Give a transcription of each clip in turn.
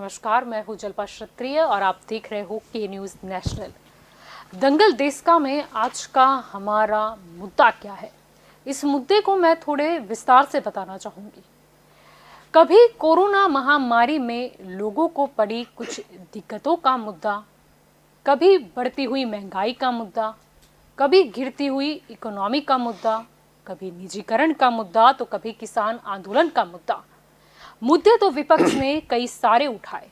नमस्कार, मैं हूं जल्पा क्षत्रिय और आप देख रहे हो के न्यूज़ नेशनल। दंगल देश का में आज का हमारा मुद्दा क्या है, इस मुद्दे को मैं थोड़े विस्तार से बताना चाहूंगी। कभी कोरोना महामारी में लोगों को पड़ी कुछ दिक्कतों का मुद्दा, कभी बढ़ती हुई महंगाई का मुद्दा, कभी गिरती हुई इकोनॉमी का मुद्दा, कभी निजीकरण का मुद्दा, तो कभी किसान आंदोलन का मुद्दा। मुद्दे तो विपक्ष ने कई सारे उठाए,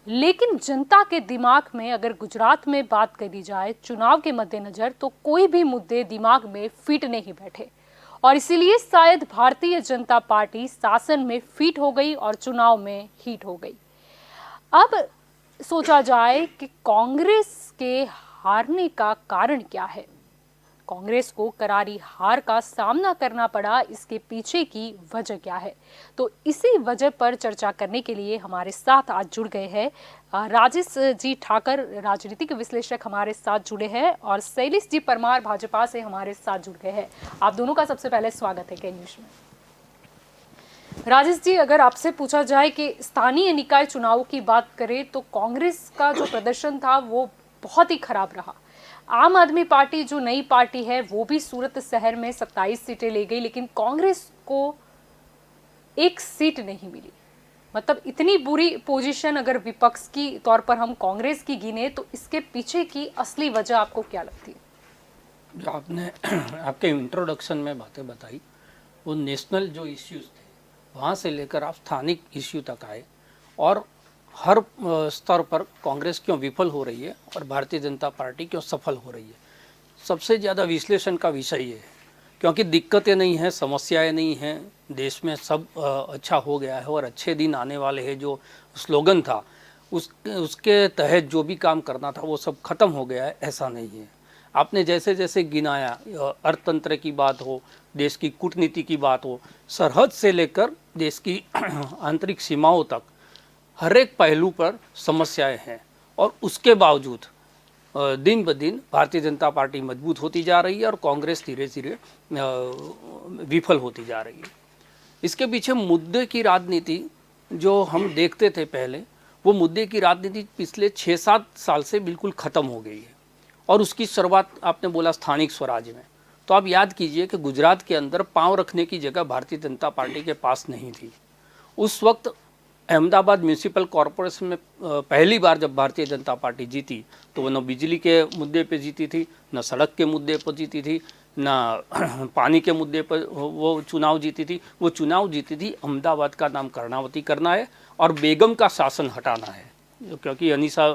लेकिन जनता के दिमाग में अगर गुजरात में बात करी जाए चुनाव के मद्देनजर, तो कोई भी मुद्दे दिमाग में फिट नहीं बैठे और इसीलिए शायद भारतीय जनता पार्टी शासन में फिट हो गई और चुनाव में हिट हो गई। अब सोचा जाए कि कांग्रेस के हारने का कारण क्या है, कांग्रेस को करारी हार का सामना करना पड़ा, इसके पीछे की वजह क्या है। तो इसी वजह पर चर्चा करने के लिए हमारे साथ आज जुड़ गए हैं राजेश जी ठाकर, राजनीतिक विश्लेषक हमारे साथ जुड़े हैं, और शैलेश जी परमार भाजपा से हमारे साथ जुड़ गए हैं। आप दोनों का सबसे पहले स्वागत है के न्यूज में। राजेश जी, अगर आपसे पूछा जाए कि स्थानीय निकाय चुनाव की बात करें तो कांग्रेस का जो प्रदर्शन था वो बहुत ही खराब रहा। आम आदमी पार्टी जो नई पार्टी है वो भी सूरत शहर में 27 सीटें ले गई, लेकिन कांग्रेस को एक सीट नहीं मिली। मतलब इतनी बुरी पोजीशन अगर विपक्ष की तौर पर हम कांग्रेस की गिने, तो इसके पीछे की असली वजह आपको क्या लगती है? जो आपने आपके इंट्रोडक्शन में बातें बताई, वो नेशनल जो इश्यूज थे वहाँ से लेकर आप स्थानिक इश्यू तक आए, और हर स्तर पर कांग्रेस क्यों विफल हो रही है और भारतीय जनता पार्टी क्यों सफल हो रही है। सबसे ज़्यादा विश्लेषण का विषय ये है, क्योंकि दिक्कतें नहीं हैं, समस्याएं नहीं हैं, देश में सब अच्छा हो गया है और अच्छे दिन आने वाले हैं, जो स्लोगन था उसके तहत जो भी काम करना था वो सब खत्म हो गया है, ऐसा नहीं है। आपने जैसे जैसे गिनाया, अर्थतंत्र की बात हो, देश की कूटनीति की बात हो, सरहद से लेकर देश की आंतरिक सीमाओं तक हर एक पहलू पर समस्याएं हैं, और उसके बावजूद दिन ब दिन भारतीय जनता पार्टी मजबूत होती जा रही है और कांग्रेस धीरे धीरे विफल होती जा रही है। इसके पीछे मुद्दे की राजनीति जो हम देखते थे पहले, वो मुद्दे की राजनीति पिछले 6-7 साल से बिल्कुल ख़त्म हो गई है, और उसकी शुरुआत आपने बोला स्थानिक स्वराज में। तो आप याद कीजिए कि गुजरात के अंदर पांव रखने की जगह भारतीय जनता पार्टी के पास नहीं थी। उस वक्त अहमदाबाद म्यूनिसिपल कॉरपोरेशन में पहली बार जब भारतीय जनता पार्टी जीती, तो वो न बिजली के मुद्दे पे जीती थी, न सड़क के मुद्दे पर जीती थी, न पानी के मुद्दे पर वो चुनाव जीती थी। वो चुनाव जीती थी अहमदाबाद का नाम कर्णावती करना है और बेगम का शासन हटाना है, क्योंकि अनीसा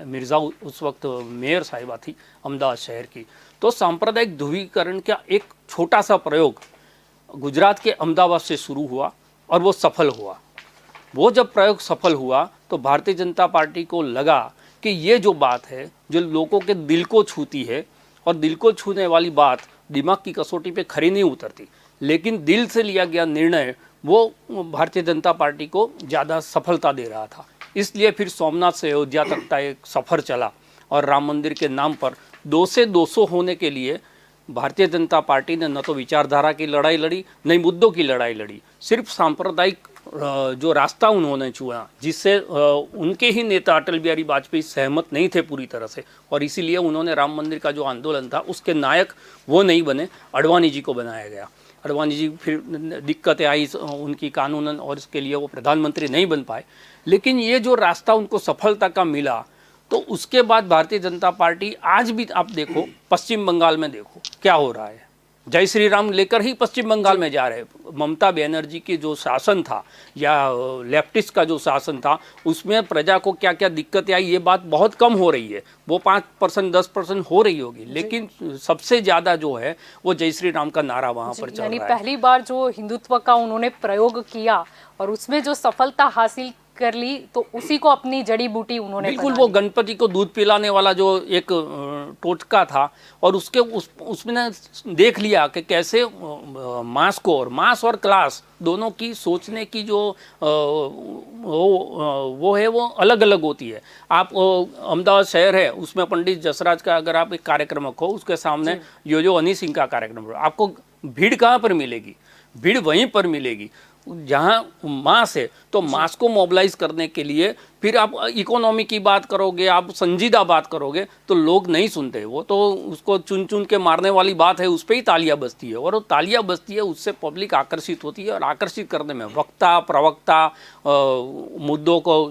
मिर्ज़ा उस वक्त मेयर साहिबा थी अहमदाबाद शहर की। तो सांप्रदायिक ध्रुवीकरण का एक छोटा सा प्रयोग गुजरात के अहमदाबाद से शुरू हुआ और वो सफल हुआ। वो जब प्रयोग सफल हुआ तो भारतीय जनता पार्टी को लगा कि ये जो बात है, जो लोगों के दिल को छूती है, और दिल को छूने वाली बात दिमाग की कसौटी पे खरी नहीं उतरती, लेकिन दिल से लिया गया निर्णय वो भारतीय जनता पार्टी को ज़्यादा सफलता दे रहा था। इसलिए फिर सोमनाथ से अयोध्या तक का एक सफ़र चला, और राम मंदिर के नाम पर 2 से 200 होने के लिए भारतीय जनता पार्टी ने न तो विचारधारा की लड़ाई लड़ी, न मुद्दों की लड़ाई लड़ी। सिर्फ सांप्रदायिक जो रास्ता उन्होंने चुना, जिससे उनके ही नेता अटल बिहारी वाजपेयी सहमत नहीं थे पूरी तरह से, और इसीलिए उन्होंने राम मंदिर का जो आंदोलन था उसके नायक वो नहीं बने, अडवाणी जी को बनाया गया। अडवाणी जी फिर दिक्कतें आई उनकी कानूनन, और इसके लिए वो प्रधानमंत्री नहीं बन पाए। लेकिन ये जो रास्ता उनको सफलता का मिला, तो उसके बाद भारतीय जनता पार्टी आज भी आप देखो, पश्चिम बंगाल में देखो क्या हो रहा है। जय श्री राम लेकर ही पश्चिम बंगाल में जा रहे हैं। ममता बनर्जी की जो शासन था या लेफ्टिस्ट का जो शासन था, उसमें प्रजा को क्या क्या दिक्कतें आई, ये बात बहुत कम हो रही है। वो 5% 10% हो रही होगी, लेकिन सबसे ज़्यादा जो है वो जय श्री राम का नारा वहाँ पर चल रहा है। पहली बार जो हिंदुत्व का उन्होंने प्रयोग किया और उसमें जो सफलता हासिल कर ली, तो उसी को अपनी जड़ी बूटी उन्होंने बिल्कुल, वो गणपति को दूध पिलाने वाला जो एक टोटका था, और उसके उसमें देख लिया कि कैसे मास और क्लास दोनों की सोचने की जो वो है वो अलग अलग होती है। आप अहमदाबाद शहर है, उसमें पंडित जसराज का अगर आप एक कार्यक्रम रखो, उसके सामने यो हनी सिंह का कार्यक्रम रखो, आपको भीड़ कहाँ पर मिलेगी? भीड़ वहीं पर मिलेगी। जहाँ मास है तो मास को मोबिलाइज करने के लिए फिर आप इकोनॉमी की बात करोगे, आप संजीदा बात करोगे तो लोग नहीं सुनते। वो तो उसको चुन चुन के मारने वाली बात है, उस पर ही तालियां बजती है, और वो तालियां बजती है उससे पब्लिक आकर्षित होती है, और आकर्षित करने में वक्ता प्रवक्ता मुद्दों को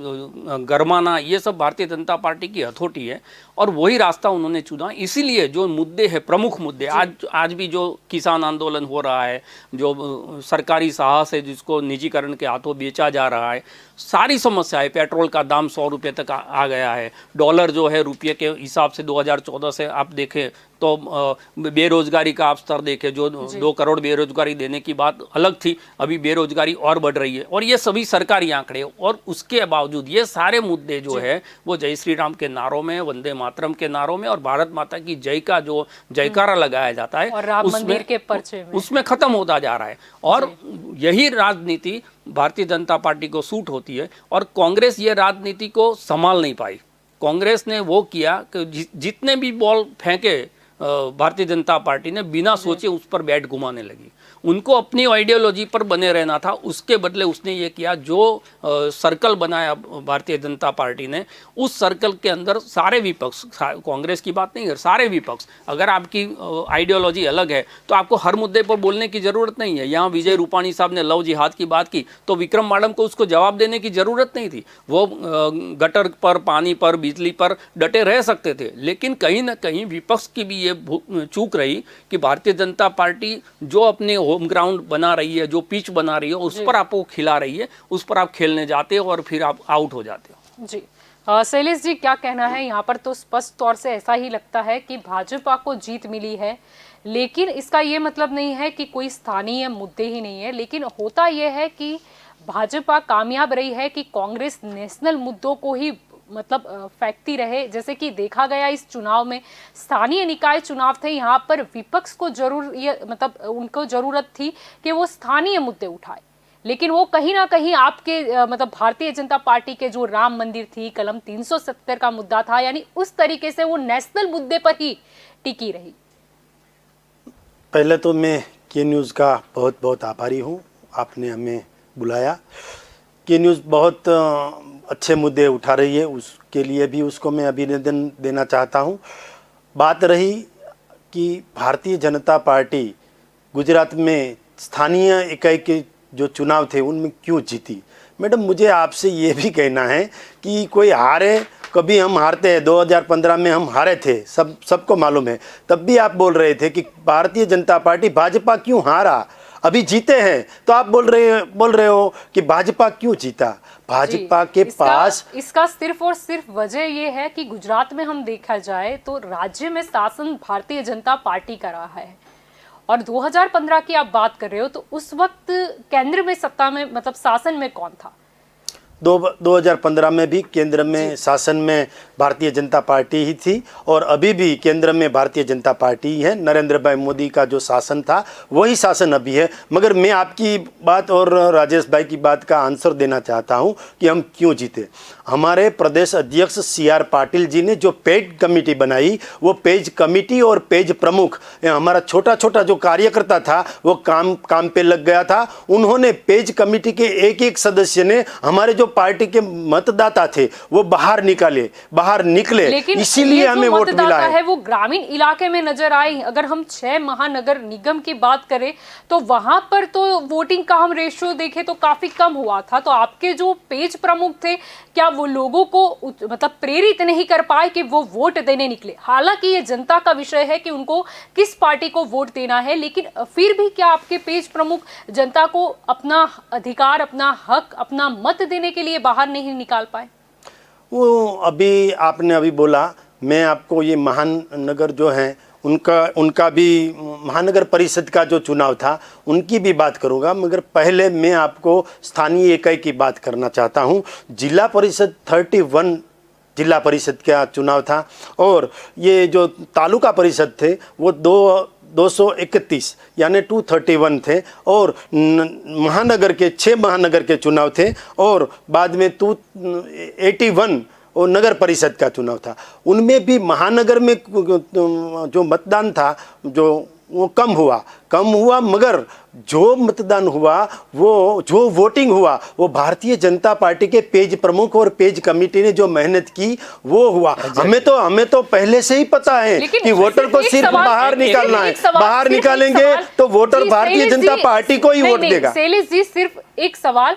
गरमाना, ये सब भारतीय जनता पार्टी की हथौटी है, और वही रास्ता उन्होंने चुना। इसीलिए जो मुद्दे हैं, प्रमुख मुद्दे, आज भी जो किसान आंदोलन हो रहा है, जो सरकारी साहस है जिसको निजीकरण के हाथों बेचा जा रहा है, सारी समस्याएं, पेट्रोल का दाम 100 रुपये तक आ गया है, डॉलर जो है रुपये के हिसाब से 2014 से आप देखें तो बेरोजगारी का आप स्तर देखें, जो 2 करोड़ बेरोजगारी देने की बात अलग थी, अभी बेरोजगारी और बढ़ रही है, और ये सभी सरकारी आंकड़े। और उसके बावजूद ये सारे मुद्दे जो है वो जय श्री राम के नारों में, वंदे मातरम के नारों में और भारत माता की जय का जो जयकारा लगाया जाता है, और राम मंदिर के पर्चे में, उसमें खत्म होता जा रहा है। और यही राजनीति भारतीय जनता पार्टी को सूट होती है, और कांग्रेस ये राजनीति को संभाल नहीं पाई। कांग्रेस ने वो किया कि जितने भी बॉल फेंके भारतीय जनता पार्टी ने, बिना सोचे उस पर बैट घुमाने लगी। उनको अपनी आइडियोलॉजी पर बने रहना था, उसके बदले उसने ये किया, जो सर्कल बनाया भारतीय जनता पार्टी ने, उस सर्कल के अंदर सारे विपक्ष, कांग्रेस की बात नहीं है, सारे विपक्ष, अगर आपकी आइडियोलॉजी अलग है तो आपको हर मुद्दे पर बोलने की ज़रूरत नहीं है। यहाँ विजय रूपाणी साहब ने लव जिहाद की बात की तो विक्रम मैडम को उसको जवाब देने की ज़रूरत नहीं थी, वो गटर पर, पानी पर, बिजली पर डटे रह सकते थे। लेकिन कहीं ना कहीं विपक्ष की भी ये चूक रही कि भारतीय जनता पार्टी जो अपने होम ग्राउंड बना रही है, जो पिच बना रही है, उस पर आपको खिला रही है, उस पर आप खेलने जाते हो और फिर आप आउट हो जाते हो। जी शैलेश जी, क्या कहना है? यहाँ पर तो स्पष्ट तौर से ऐसा ही लगता है कि भाजपा को जीत मिली है, लेकिन इसका ये मतलब नहीं है कि कोई स्थानीय मुद्दे ही नहीं है, लेकिन होता यह है कि भाजपा कामयाब रही है कि कांग्रेस नेशनल मुद्दों को ही मतलब फेंकती रहे। जैसे कि देखा गया इस चुनाव में, स्थानीय निकाय चुनाव थे, यहाँ पर विपक्ष को जरूर ये मतलब उनको जरूरत थी कि वो स्थानीय मुद्दे उठाए, लेकिन वो कहीं ना कहीं आपके मतलब भारतीय जनता पार्टी के जो राम मंदिर थी, कलम 370 का मुद्दा था, यानी उस तरीके से वो नेशनल मुद्दे पर ही टिकी रही। पहले तो मैं के न्यूज़ का बहुत बहुत आभारी हूँ, आपने हमें बुलाया। के न्यूज़ बहुत अच्छे मुद्दे उठा रही है, उसके लिए भी उसको मैं अभिनंदन देना चाहता हूँ। बात रही कि भारतीय जनता पार्टी गुजरात में स्थानीय इकाई के जो चुनाव थे उनमें क्यों जीती। मैडम, मुझे आपसे ये भी कहना है कि कोई हारे, कभी हम हारते हैं, 2015 में हम हारे थे, सबको मालूम है, तब भी आप बोल रहे थे कि भारतीय जनता पार्टी, भाजपा क्यों हारा, अभी जीते हैं तो आप बोल रहे हो कि भाजपा क्यों जीता। भाजपा के पास इसका सिर्फ और सिर्फ वजह यह है कि गुजरात में हम देखा जाए तो राज्य में शासन भारतीय जनता पार्टी का रहा है, और 2015 की आप बात कर रहे हो तो उस वक्त केंद्र में सत्ता में मतलब शासन में कौन था? 2015 में भी केंद्र में शासन में भारतीय जनता पार्टी ही थी, और अभी भी केंद्र में भारतीय जनता पार्टी ही है। नरेंद्र भाई मोदी का जो शासन था वही शासन अभी है। मगर मैं आपकी बात और राजेश भाई की बात का आंसर देना चाहता हूं कि हम क्यों जीते। हमारे प्रदेश अध्यक्ष CR पाटिल जी ने जो पेज कमेटी बनाई, वो पेज कमेटी और पेज प्रमुख, हमारा छोटा छोटा जो कार्यकर्ता था वो काम पे लग गया था। उन्होंने पेज कमेटी के एक एक सदस्य ने हमारे जो पार्टी के मतदाता थे वो बाहर निकले, इसीलिए हमें वोट मिला है। वो ग्रामीण इलाके में नजर आई। अगर हम 6 महानगर निगम की बात करें तो वहां पर तो वोटिंग का हम रेशियो देखें तो काफी कम हुआ था। तो आपके जो पेज प्रमुख थे, क्या वो लोगों को मतलब प्रेरित नहीं कर पाए कि वो वोट देने निकले? हालांकि ये जनता का विषय है कि उनको किस पार्टी को वोट देना है, लेकिन फिर भी क्या आपके पेज प्रमुख जनता को अपना अधिकार, अपना हक, अपना मत देने के लिए बाहर नहीं निकाल पाए? वो अभी आपने अभी बोला, मैं आपको ये महानगर जो हैं उनका भी महानगर परिषद का जो चुनाव था उनकी भी बात करूंगा, मगर पहले मैं आपको स्थानीय इकाई की बात करना चाहता हूं। जिला परिषद 31 जिला परिषद का चुनाव था, और ये जो तालुका परिषद थे वो 231 यानी 231 थे, और महानगर के 6 महानगर के चुनाव थे, और बाद में 281 और नगर परिषद का चुनाव था। उनमें भी महानगर में जो मतदान था, जो वो कम हुआ मगर जो मतदान हुआ, वो जो वोटिंग हुआ, वो भारतीय जनता पार्टी के पेज प्रमुख और पेज कमेटी ने जो मेहनत की वो हुआ। हमें तो पहले से ही पता है कि वोटर को सिर्फ बाहर निकालना है, बाहर निकालेंगे तो वोटर भारतीय जनता पार्टी को ही वोट देगा। शैलेश जी, सिर्फ एक सवाल,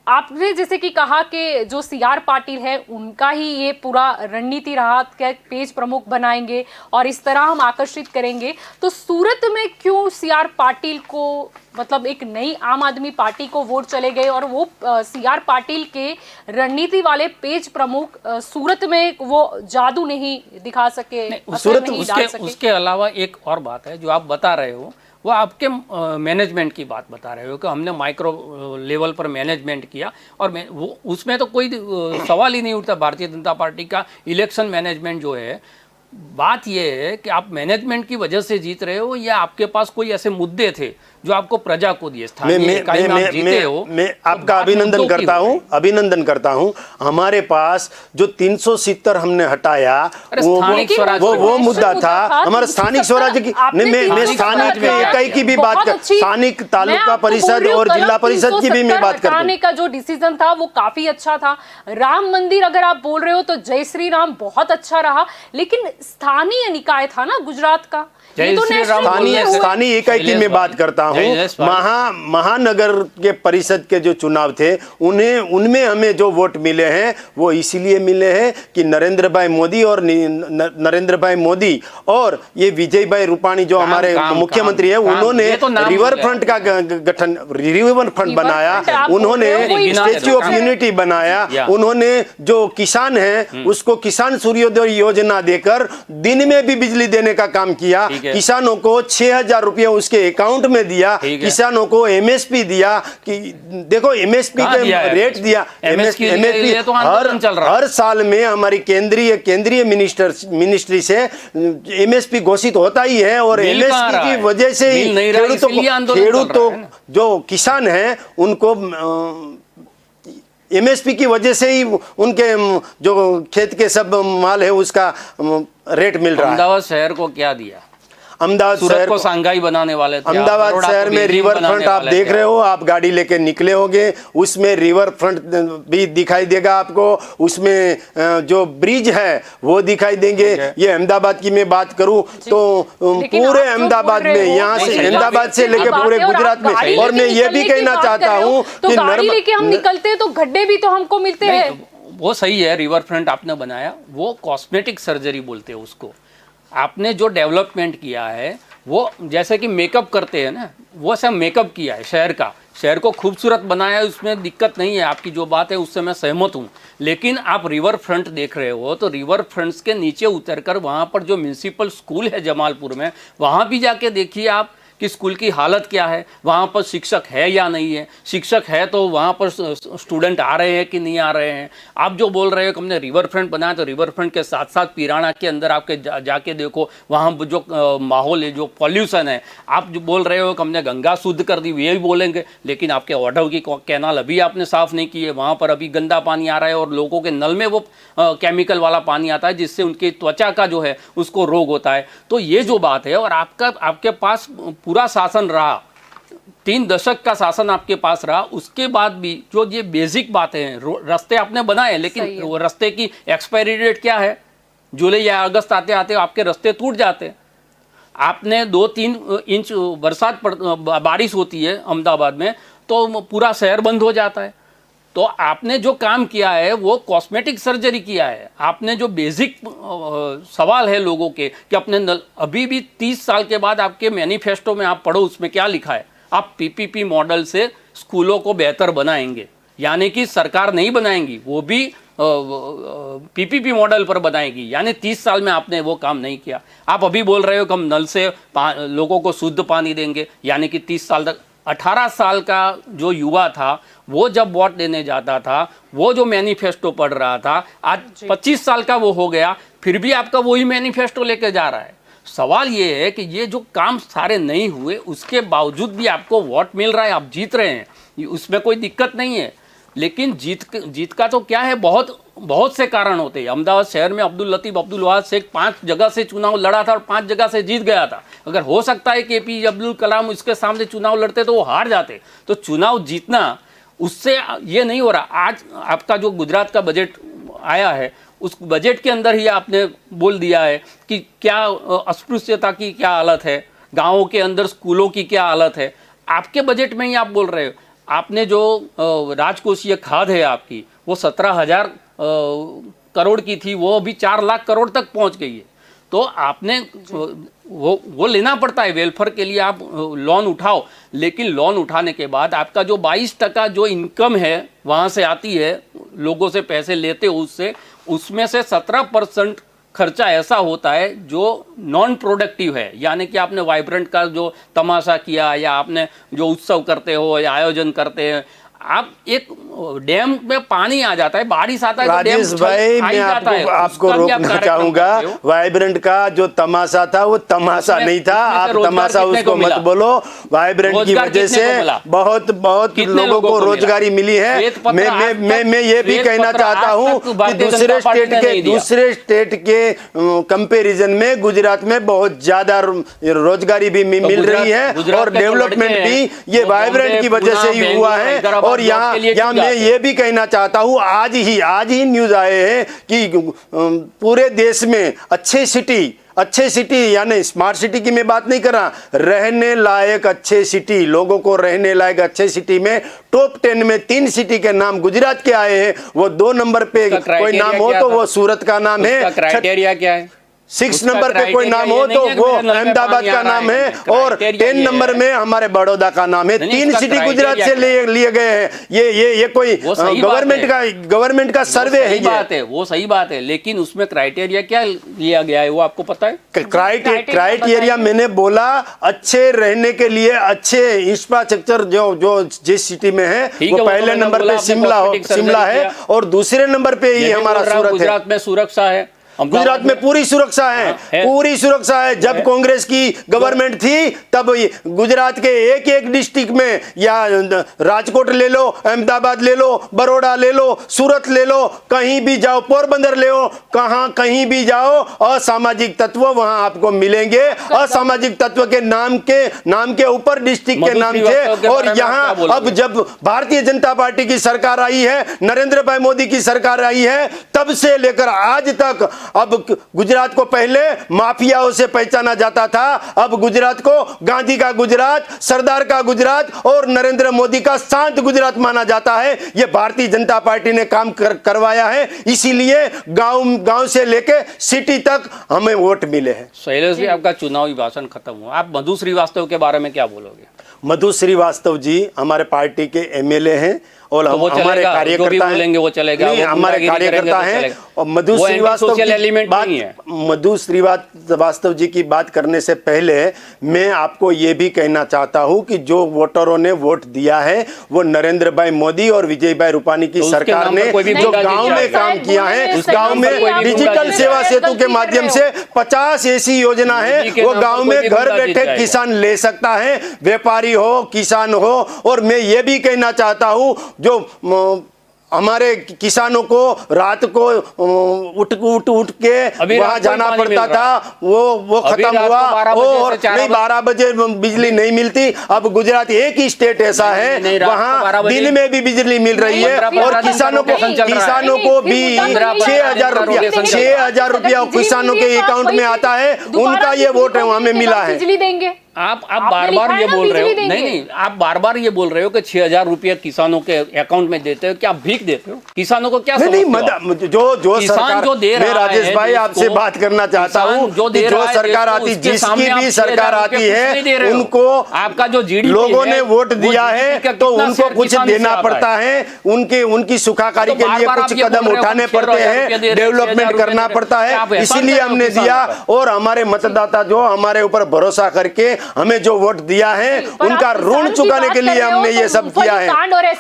आपने जैसे कि कहा कि जो सीआर पाटिल है उनका ही ये पूरा रणनीति रहा कि पेज प्रमुख बनाएंगे और इस तरह हम आकर्षित करेंगे, तो सूरत में क्यों सीआर पाटिल को, मतलब एक नई आम आदमी पार्टी को वोट चले गए और वो सीआर पाटिल के रणनीति वाले पेज प्रमुख सूरत में वो जादू नहीं दिखा सके, सूरत उसके अलावा एक और बात है जो आप बता रहे हो, वो आपके मैनेजमेंट की बात बता रहे हो कि हमने माइक्रो लेवल पर मैनेजमेंट किया, और वो उसमें तो कोई सवाल ही नहीं उठता। भारतीय जनता पार्टी का इलेक्शन मैनेजमेंट जो है, बात ये है कि आप मैनेजमेंट की वजह से जीत रहे हो या आपके पास कोई ऐसे मुद्दे थे जो आपको प्रजा को दिए, स्थानीय इकाई में आप जीते हो। मैं आपका अभिनंदन करता हूं। हमारे पास जो 370 हमने हटाया, वो मुद्दा था हमारा स्थानिक स्वराज की। मैं स्थानिक इकाई की भी बात कर, स्थानिक तालुका परिषद और जिला परिषद की भी मैं बात करता हूं। का जो डिसीजन था वो काफी अच्छा था। राम मंदिर अगर आप बोल रहे हो तो जय श्री राम बहुत अच्छा रहा, लेकिन स्थानीय निकाय था ना गुजरात का, स्थानीय इकाई की मैं बात करता हूँ। महानगर के परिषद के जो चुनाव थे उनमें हमें जो वोट मिले हैं वो इसलिए मिले हैं कि नरेंद्र भाई मोदी और ये विजय भाई रूपाणी जो हमारे मुख्यमंत्री है, उन्होंने रिवर फ्रंट का गठन, रिवर फ्रंट बनाया, उन्होंने स्टैच्यू ऑफ यूनिटी बनाया, उन्होंने जो किसान है उसको किसान सूर्योदय योजना देकर दिन में भी बिजली देने का काम किया, किसानों को 6,000 रुपये उसके अकाउंट में दिया, किसानों को एमएसपी दिया, कि देखो एमएसपी के रेट दिया, एमएसपी हर साल में हमारी केंद्रीय मिनिस्ट्री से एमएसपी घोषित होता ही है, और एमएसपी की वजह से ही खेडूतों जो किसान हैं उनको एमएसपी की वजह से ही उनके जो खेत के सब माल है उसका रेट मिल रहा है। अहमदाबाद शहर को क्या दिया? अहमदाबाद शहर को शंघाई बनाने वाले थे। अहमदाबाद शहर में रिवर फ्रंट आप देख रहे हो, आप गाड़ी लेके निकले होगे, उसमें रिवर फ्रंट भी दिखाई देगा आपको, उसमें जो ब्रिज है वो दिखाई देंगे। ये अहमदाबाद की मैं बात करूं तो पूरे अहमदाबाद में, यहाँ से अहमदाबाद से लेके पूरे गुजरात में, और मैं ये भी कहना चाहता हूँ कि गाड़ी लेके हम निकलते हैं तो गड्ढे भी तो हमको मिलते हैं। वो सही है, रिवर फ्रंट आपने बनाया, वो कॉस्मेटिक सर्जरी बोलते हैं उसको। आपने जो डेवलपमेंट किया है वो जैसे कि मेकअप करते हैं ना, वो सब मेकअप किया है शहर को खूबसूरत बनाया है, उसमें दिक्कत नहीं है। आपकी जो बात है उससे मैं सहमत हूँ, लेकिन आप रिवर फ्रंट देख रहे हो तो रिवर फ्रंट्स के नीचे उतरकर वहाँ पर जो म्यूनसिपल स्कूल है जमालपुर में, वहाँ भी जाके देखिए आप कि स्कूल की हालत क्या है, वहाँ पर शिक्षक है या नहीं है, शिक्षक है तो वहाँ पर स्टूडेंट आ रहे हैं कि नहीं आ रहे हैं। आप जो बोल रहे हो कि हमने रिवर फ्रंट बनाया, तो रिवर फ्रंट के साथ साथ पिराना के अंदर आपके जाके देखो, वहाँ जो माहौल है, जो पॉल्यूशन है, आप जो बोल रहे हो कि हमने गंगा शुद्ध कर दी, ये भी बोलेंगे, लेकिन आपके ऑर्डर की कैनाल अभी आपने साफ़ नहीं की है, वहाँ पर अभी गंदा पानी आ रहा है और लोगों के नल में वो केमिकल वाला पानी आता है जिससे उनकी त्वचा का जो है उसको रोग होता है। तो ये जो बात है, और आपके पास पूरा शासन रहा, 3 दशक का शासन आपके पास रहा, उसके बाद भी जो ये बेसिक बातें हैं, रास्ते आपने बनाए, लेकिन वो रास्ते की एक्सपायरी डेट क्या है? जुलाई या अगस्त आते आते आपके रास्ते टूट जाते। आपने 2-3 इंच बरसात बारिश होती है अहमदाबाद में तो पूरा शहर बंद हो जाता है। तो आपने जो काम किया है वो कॉस्मेटिक सर्जरी किया है। आपने जो बेसिक सवाल है लोगों के कि अपने अभी भी 30 साल के बाद आपके मैनिफेस्टो में आप पढ़ो, उसमें क्या लिखा है? आप पीपीपी मॉडल से स्कूलों को बेहतर बनाएंगे, यानी कि सरकार नहीं बनाएंगी, वो भी पीपीपी मॉडल पर बनाएगी, यानी 30 साल में आपने वो काम नहीं किया। आप अभी बोल रहे हो कि हम नल से लोगों को शुद्ध पानी देंगे, यानी कि 30 साल तक 18 साल का जो युवा था वो जब वोट देने जाता था, वो जो मैनिफेस्टो पढ़ रहा था, आज 25 साल का वो हो गया, फिर भी आपका वही मैनिफेस्टो लेके जा रहा है। सवाल ये है कि ये जो काम सारे नहीं हुए उसके बावजूद भी आपको वोट मिल रहा है, आप जीत रहे हैं, उसमें कोई दिक्कत नहीं है। लेकिन जीत का तो क्या है, बहुत बहुत से कारण होते हैं। अहमदाबाद शहर में अब्दुल लतीफ अब्दुल वहाद शेख 5 जगह से चुनाव लड़ा था और 5 जगह से जीत गया था। अगर हो सकता है कि APJ अब्दुल कलाम उसके सामने चुनाव लड़ते तो वो हार जाते। तो चुनाव जीतना उससे ये नहीं हो रहा। आज आपका जो गुजरात का बजट आया है उस बजट के अंदर ही आपने बोल दिया है कि क्या अस्पृश्यता की क्या हालत है, गाँवों के अंदर स्कूलों की क्या हालत है। आपके बजट में ही आप बोल रहे हो। आपने जो राजकोषीय खाद है आपकी वो 17,000 करोड़ की थी, वो अभी 4 लाख करोड़ तक पहुंच गई है। तो आपने वो लेना पड़ता है वेलफेयर के लिए, आप लोन उठाओ, लेकिन लोन उठाने के बाद आपका जो 22% जो इनकम है वहाँ से आती है, लोगों से पैसे लेते हो उससे, उसमें से 17% खर्चा ऐसा होता है जो नॉन प्रोडक्टिव है। यानी कि आपने वाइब्रेंट का जो तमाशा किया या आपने जो उत्सव करते हो या आयोजन करते हैं, आप एक डैम में पानी आ जाता है, बारिश आता है तो डैम राजेश भाई, मैं आपको रोकना चाहूंगा। वाइब्रेंट का जो तमाशा था वो तमाशा नहीं था, आप तमाशा उसको मत बोलो। वाइब्रेंट की वजह से बहुत लोगों को रोजगारी मिली है। मैं ये भी कहना चाहता हूँ कि दूसरे स्टेट के कंपैरिजन में गुजरात में बहुत ज्यादा रोजगारी भी मिल रही है और डेवलपमेंट भी ये वाइब्रेंट की वजह से ही हुआ है। और यहाँ मैं ये भी कहना चाहता हूँ, आज ही न्यूज आए हैं कि पूरे देश में अच्छे सिटी यानी स्मार्ट सिटी की मैं बात नहीं कर रहा, रहने लायक अच्छे सिटी, लोगों को रहने लायक अच्छे सिटी में टॉप 10 में 3 सिटी के नाम गुजरात के आए हैं। वो 2 नंबर पे कोई नाम हो तो वो सूरत का नाम है। क्राइटेरिया क्या है? 6 नंबर पे कोई नाम हो तो वो अहमदाबाद का नाम है और 10 नंबर में हमारे बड़ौदा का नाम है। 3 सिटी गुजरात से लिए गए हैं। ये कोई गवर्नमेंट का सर्वे है। वो सही बात है, लेकिन उसमें क्राइटेरिया क्या लिया गया है वो आपको पता है? क्राइटेरिया मैंने बोला अच्छे रहने के लिए अच्छे इंफ्रास्ट्रक्चर जो जिस सिटी में है वो पहले नंबर पे शिमला है और दूसरे नंबर पे ही हमारा सूरत है। गुजरात में सुरक्षा है, गुजरात में पूरी सुरक्षा है, पूरी सुरक्षा है। जब कांग्रेस की गवर्नमेंट थी तब गुजरात के एक डिस्ट्रिक्ट में या राजकोट ले लो, अहमदाबाद ले लो, बड़ौदा ले लो, सूरत ले लो, कहीं भी जाओ, पोरबंदर ले लो, कहीं भी जाओ असामाजिक तत्व वहां आपको मिलेंगे। असामाजिक तत्व के नाम के ऊपर डिस्ट्रिक्ट के नाम थे। और यहाँ अब जब भारतीय जनता पार्टी की सरकार आई है, नरेंद्र भाई मोदी की सरकार आई है, तब से लेकर आज तक अब गुजरात को पहले माफियाओं से पहचाना जाता था, अब गुजरात को गांधी का गुजरात, सरदार का गुजरात और नरेंद्र मोदी का शांत गुजरात माना जाता है। यह भारतीय जनता पार्टी ने काम करवाया है, इसीलिए गांव से लेके सिटी तक हमें वोट मिले हैं। शैलेश जी, आपका चुनावी भाषण खत्म हुआ, आप मधु श्रीवास्तव के बारे में क्या बोलोगे? मधु श्रीवास्तव जी हमारे पार्टी के MLA हैं और तो हमारे कार्यकर्ता हैं, वो चलेगा, नहीं हमारे कार्यकर्ता हैं। और मधु श्रीवास्तव जी की बात करने से पहले मैं आपको ये भी कहना चाहता हूँ कि जो वोटरों ने वोट दिया है वो नरेंद्र भाई मोदी और विजय भाई रूपानी की सरकार ने जो गांव में काम किया है, गांव में डिजिटल सेवा सेतु के माध्यम से 50 ऐसी योजना है वो गांव में घर बैठे किसान ले सकता है, व्यापारी हो, किसान हो। और मैं ये भी कहना चाहता हूँ जो हमारे किसानों को रात को उठ के वहां जाना पड़ता था वो खत्म हुआ। और नहीं 12 बजे बिजली नहीं मिलती। अब गुजरात एक ही स्टेट ऐसा है वहां दिन में भी बिजली मिल रही है और किसानों को भी 6,000 रुपया किसानों के अकाउंट में आता है, उनका ये वोट हमें मिला है। बिजली देंगे। आप बार-बार ये बोल रहे हो, नहीं आप बार-बार ये बोल रहे हो कि 6,000 रुपया किसानों के अकाउंट में देते हो, क्या भीख देते हो किसानों को? क्या नहीं जो सरकार जो दे रहा है, राजेश भाई आपसे बात करना चाहता हूँ, जो सरकार आती, जिसकी भी सरकार आती है उनको आपका जो GDP लोगों ने वोट दिया है तो उनको कुछ देना पड़ता है, उनकी सुखाकारी के लिए कुछ कदम उठाने पड़ते हैं, डेवलपमेंट करना पड़ता है, इसीलिए हमने दिया। और हमारे मतदाता जो हमारे ऊपर भरोसा करके हमें जो वोट दिया है उनका ऋण चुकाने के लिए हमने ये सब किया है।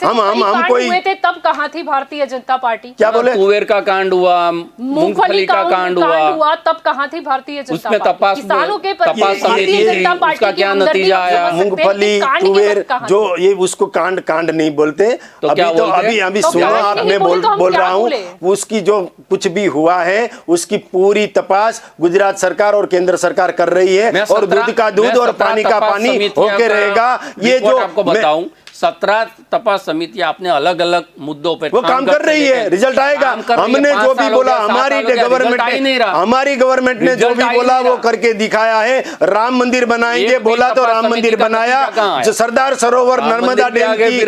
हम कोई हुए थे तब कहाँ थी भारतीय जनता पार्टी? क्या बोले? तुवेर का कांड हुआ, मूंगफली का कांड हुआ, तब कहाँ थी भारतीय जनता उसमें पार्टी? किसानों के प्रति तपास भारतीय समिति जनता थी, पार्टी उसका की क्या हमदर्दी नतीजा हम आया? समझ सकते हैं, मूंगफली लेकिन कांड के तुवेर वक्त कहाँ जो ये उसको कांड नहीं बोलते। तो अभी क्या तो बोलते हैं? अभी तो सुनो, कांड आप नहीं मैं बोले तो हम बोल क्या रहा हूँ, बोले? उसकी जो कुछ भी हुआ है उसकी पूरी तपास गुजरात सरकार और केंद्र सरकार कर रही है, मैं और दूध का दूध और पानी का पानी होके रहेगा। ये जो आपको बताऊं, 17 तपास समितियां आपने अलग अलग मुद्दों पे वो काम कर रही है, रिजल्ट आएगा। हमने जो भी बोला, हमारी गवर्नमेंट ने जो भी बोला वो करके दिखाया है। राम मंदिर बनाएंगे बोला तो राम मंदिर बनाया, जो सरदार सरोवर नर्मदा डैम की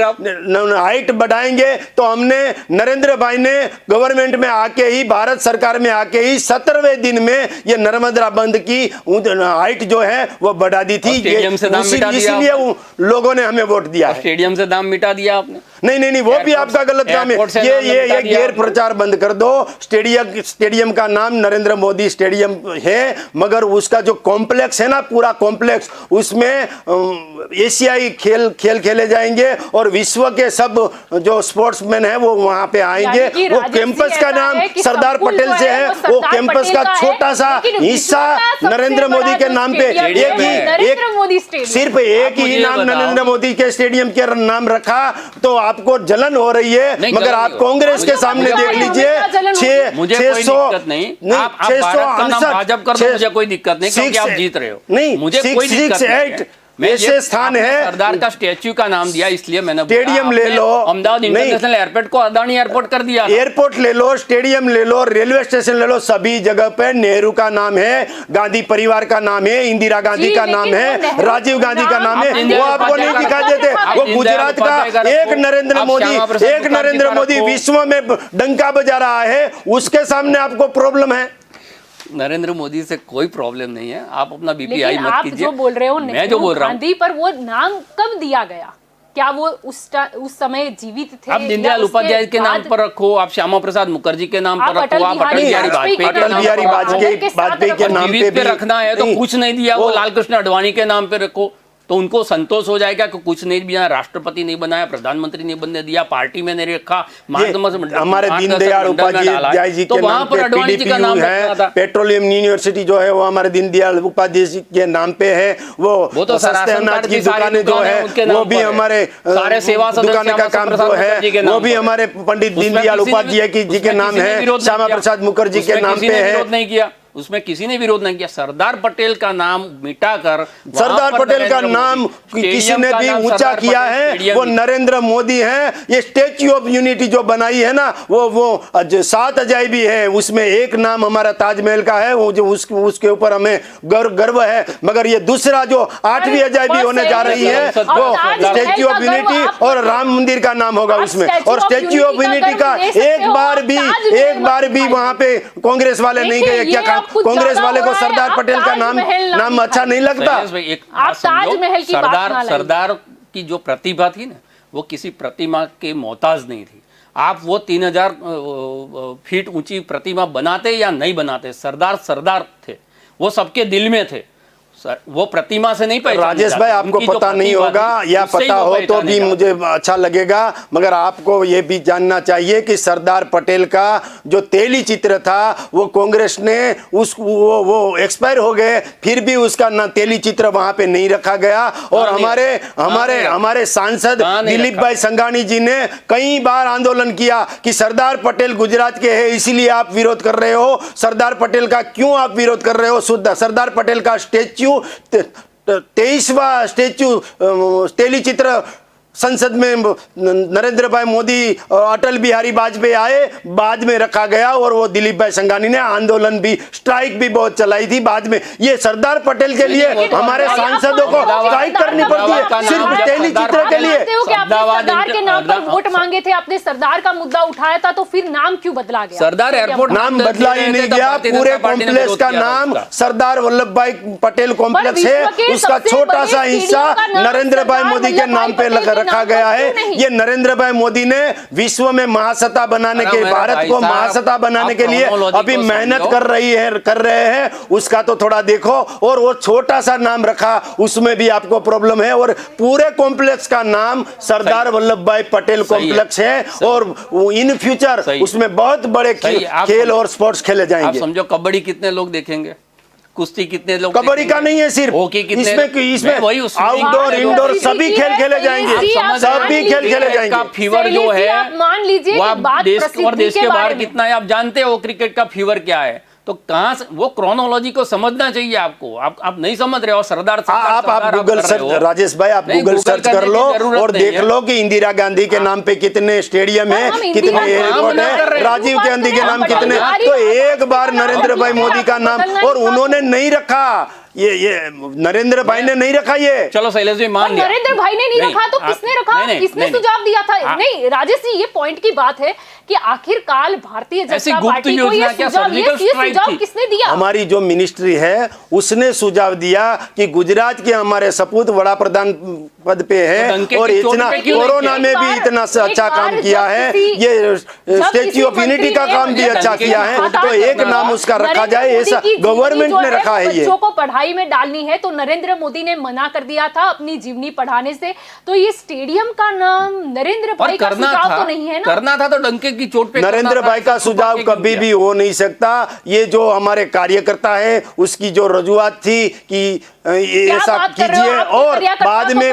हाइट बढ़ाएंगे तो हमने नरेंद्र भाई ने गवर्नमेंट में आके ही, भारत सरकार में आके ही 17वें दिन में ये नर्मदा बंद की हाइट जो है वो बढ़ा दी थी। इसीलिए लोगों ने हमें वोट दिया है। स्टेडियम से दाम मिटा दिया आपने। नहीं, वो भी आपका गलत काम है। ये गैर प्रचार बंद कर दो। स्टेडियम का नाम नरेंद्र मोदी स्टेडियम है, मगर उसका जो कॉम्प्लेक्स है ना, पूरा कॉम्प्लेक्स, उसमें एशियाई खेल खेले जाएंगे और विश्व के सब जो स्पोर्ट्समैन है वो वहां पे आएंगे। वो कैंपस का नाम सरदार पटेल से है, वो कैंपस का छोटा सा हिस्सा नरेंद्र मोदी के नाम पे, सिर्फ एक ही नाम नरेंद्र मोदी के स्टेडियम के नाम रखा तो आपको जलन हो रही है। मगर आप कांग्रेस के सामने देख लीजिए, मुझे कोई दिक्कत नहीं, आप भारत का नाम भाजपा कर दो, मुझे कोई दिक्कत नहीं, क्योंकि आप जीत रहे हो। नहीं, मुझे कोई दिक्कत नहीं। ऐसे स्थान है, सरदार का स्टैच्यू का नाम दिया इसलिए मैंने स्टेडियम ले लो, अहमदाबाद इंटरनेशनल एयरपोर्ट को अदानी एयरपोर्ट कर दिया। एयरपोर्ट ले लो, स्टेडियम ले लो, रेलवे स्टेशन ले लो, सभी जगह पे नेहरू का नाम है, गांधी परिवार का नाम है, इंदिरा गांधी का नाम है, राजीव गांधी का नाम है। वो आपको नहीं दिखाई देते। वो गुजरात का एक नरेंद्र मोदी विश्व में डंका बजा रहा है, उसके सामने आपको प्रॉब्लम है। नरेंद्र मोदी से कोई प्रॉब्लम नहीं है, आप अपना बीपीआई मत कीजिए। आप जो बोल रहे हो, मैं जो बोल रहा हूँ, गांधी पर वो नाम कब दिया गया? क्या वो उस समय जीवित थे? आप दीनदयाल उपाध्याय के नाम पर रखो, आप श्यामा प्रसाद मुखर्जी के नाम पर रखो, आप अटल बिहारी वाजपेयी के नाम पे रखना है तो कुछ नहीं दिया, वो लाल कृष्ण आडवाणी के नाम पे रखो तो उनको संतोष हो जाएगा कि कुछ नहीं दिया, राष्ट्रपति नहीं बनाया, प्रधानमंत्री नहीं बनने दिया, पार्टी में नहीं रखा, हमारे दीनदयाल उपाध्याय जी के नाम पे पीडीपीयू है, पेट्रोलियम यूनिवर्सिटी जो है वो हमारे दीनदयाल उपाध्याय जी के नाम पे है। वो तो सस्ते अनाज की दुकानें जो है वो भी हमारे सारे सेवा दुकानें का काम जो है वो भी हमारे पंडित दीनदयाल उपाध्याय जी के नाम है, श्यामा प्रसाद मुखर्जी के नाम पे है। नहीं किया, उसमें किसी ने विरोध नहीं किया। सरदार पटेल का नाम मिटाकर, सरदार पटेल का नाम किसी ने भी ऊंचा किया है, वो नरेंद्र मोदी है। ये स्टैच्यू ऑफ यूनिटी जो बनाई है ना, वो 7 अजायबी है, उसमें एक नाम हमारा ताजमहल का है, वो जो उसके ऊपर हमें गर्व है। मगर ये दूसरा जो 8वीं अजायबी होने जा रही है वो स्टैच्यू ऑफ यूनिटी और राम मंदिर का नाम होगा उसमें। और स्टैच्यू ऑफ यूनिटी का एक बार भी वहां पे कांग्रेस वाले नहीं गए। क्या कांग्रेस वाले को सरदार पटेल का नाम अच्छा नहीं लगता? आप ताजमहल की बात ना लाइए। सरदार की जो प्रतिभा थी ना, वो किसी प्रतिमा के मोहताज नहीं थी। आप वो 3000 फीट ऊंची प्रतिमा बनाते या नहीं बनाते, सरदार थे, वो सबके दिल में थे। वो प्रतिमा से नहीं पहचाना। राजेश भाई, आपको पता नहीं होगा या पता हो तो भी मुझे अच्छा लगेगा, मगर आपको ये भी जानना चाहिए कि सरदार पटेल का जो तेली चित्र था वो कांग्रेस ने वो एक्सपायर हो गए, फिर भी उसका ना तेली चित्र वहां पे नहीं रखा गया। और हमारे सांसद दिलीप भाई संघानी जी ने कई बार आंदोलन किया कि सरदार पटेल गुजरात के हैं, इसीलिए आप विरोध कर रहे हो। सरदार पटेल का क्यों आप विरोध कर रहे हो? सरदार पटेल का स्टेच्यू 23वां स्टेच्यू तेली चित्र संसद में नरेंद्र भाई मोदी अटल बिहारी वाजपेयी आए, बाद में रखा गया। और वो दिलीप भाई संघानी ने आंदोलन भी, स्ट्राइक भी बहुत चलाई थी बाद में। ये सरदार पटेल के लिए हमारे सांसदों को स्ट्राइक करनी पड़ती है सिर्फ तेली चित्र के लिए। सरदार के नाम पर वोट मांगे थे, आपने सरदार का मुद्दा उठाया था, तो फिर नाम क्यों बदला गया? सरदार एयरपोर्ट नाम बदला ही नहीं गया, पूरे कॉम्प्लेक्स का नाम सरदार वल्लभ भाई पटेल कॉम्प्लेक्स है, उसका छोटा सा हिस्सा नरेंद्र भाई मोदी के नाम पे रखा नाम गया पर है। क्यों नहीं? ये नरेंद्र भाई मोदी ने विश्व में महासत्ता बनाने के, मेरे भारत भाई को साहब, महासत्ता बनाने आप के लिए chronology अभी को मेहनत समझो। कर रहे हैं, उसका तो थोड़ा देखो। और वो छोटा सा नाम रखा, उसमें भी आपको प्रॉब्लम है। और पूरे कॉम्प्लेक्स का नाम सरदार वल्लभ भाई पटेल सही है। कॉम्प्लेक्स है। और इन फ्यूचर सही। उसमें बहुत बड़े सही, आप खेल समझो। और स्पोर्ट्स खेले आप जाएंगे। समझो कबड्डी कितने लोग देखेंगे, कुश्ती कितने लोग कबड्डी देखेंगे? का नहीं है सिर्फ, हॉकी कितने, इसमें वही उसमें आउटडोर इंडोर सभी खेल खेले जाएंगे, सभी खेल खेले क्रिकेट का जाएंगे। फीवर जो शैलेश जी, है आप मान लीजिए वो कि आप बात देश और प्रसिद्धि देश के के बाहर बारे में। कितना है आप जानते हो क्रिकेट का फीवर क्या है। तो कहां से वो क्रोनोलॉजी को समझना चाहिए आपको। आप नहीं समझ रहे हो। सरदार आप गूगल कर रहे हो। सर्च, राजेश भाई आप नहीं, गूगल गूगल सर्च करने कर की लो जरूरत और नहीं देख है। लो कि इंदिरा गांधी के नाम पे कितने स्टेडियम है, हम कितने इंदिरा एयरपोर्ट गांधी कर रहे है, हैं। राजीव बात गांधी के करें, नाम हम कितने। हमारी तो बात एक बार करें, नरेंद्र भाई आपको मोदी का नाम, बदलना और ही था उन्होंने नहीं रखा, ये नरेंद्र भाई ने नहीं रखा ये। चलो शैलेश जी मान पर लिया। नरेंद्र भाई ने नहीं रखा तो किसने रखा? किसने सुझाव दिया था? नहीं राजेश जी, ये पॉइंट की बात है कि आखिरकार भारतीय ऐसी जनता गुप्त पार्टी को ये योजना क्या सुझाव, ये सर्जिकल स्ट्राइक सुझाव थी? किसने दिया? हमारी जो मिनिस्ट्री है उसने सुझाव दिया कि गुजरात के हमारे सपूत वड़ा प्रधान पद पे तो है डंके और की चोट इतना पे क्यों नहीं कोरोना किया? में भी इतना अच्छा काम किया है। ये स्टेच्यू ऑफ यूनिटी का काम भी अच्छा किया है। तो एक नाम उसका रखा जाए, ऐसा गवर्नमेंट ने रखा है। ये बच्चों को पढ़ाई में डालनी है तो नरेंद्र मोदी ने मना कर दिया था अपनी जीवनी पढ़ाने से। तो ये स्टेडियम का नाम नरेंद्र भाई का सुझाव तो नहीं है ना? करना था तो डंके की चोट पे नरेंद्र भाई का सुझाव कभी भी हो नहीं सकता। ये जो हमारे कार्यकर्ता है उसकी जो रजूआत थी कि ये क्या ऐसा बात कर रहे हो? कीजिए, आपके और कार्यकर्ता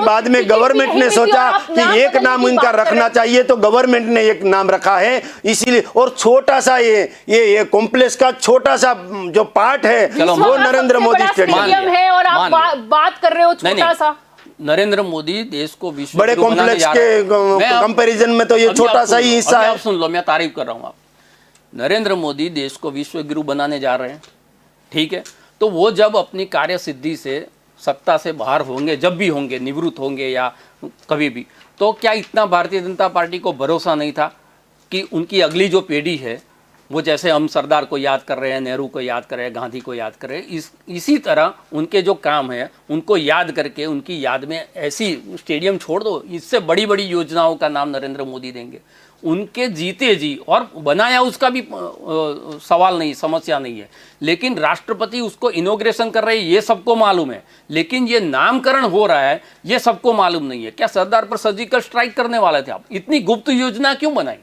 बाद में टिकट गवर्नमेंट भी ने यही सोचा मिली और आप नाम कि एक बदलने नाम की इनका बात कर रखना रहे चाहिए, तो गवर्नमेंट ने एक नाम रखा है इसीलिए। और छोटा सा ये कॉम्प्लेक्स का छोटा सा जो पार्ट है चलो, वो विश्व का नरेंद्र सबसे मोदी बड़ा स्टेडियम स्टेडियम है और आप मान बात कर रहे हो छोटा सा। नरेंद्र मोदी देश को विश्व बड़े गुरु बनाने कॉम्प्लेक्स जा रहे हैं। मैं के अब- कंपैरिजन में तो ये अभी छोटा आप सा सुन ही लो, हिस्सा अभी है। आप सुन लो, मैं तारीफ कर रहा हूँ। आप नरेंद्र मोदी देश को विश्व गुरु बनाने जा रहे हैं, ठीक है। तो वो जब अपनी कार्य सिद्धि से सत्ता से बाहर होंगे, जब भी होंगे, निवृत्त होंगे या कभी भी, तो क्या इतना भारतीय जनता पार्टी को भरोसा नहीं था कि उनकी अगली जो पीढ़ी है वो, जैसे हम सरदार को याद कर रहे हैं, नेहरू को याद कर रहे हैं, गांधी को याद कर रहे हैं, इसी तरह उनके जो काम है उनको याद करके उनकी याद में ऐसी स्टेडियम छोड़ दो, इससे बड़ी बड़ी योजनाओं का नाम नरेंद्र मोदी देंगे उनके जीते जी। और बनाया उसका भी सवाल नहीं, समस्या नहीं है, लेकिन राष्ट्रपति उसको इनॉग्रेशन कर रहे हैं ये सबको मालूम है, लेकिन ये नामकरण हो रहा है ये सबको मालूम नहीं है। क्या सरदार पर सर्जिकल स्ट्राइक करने वाले थे आप? इतनी गुप्त योजना क्यों बनाई?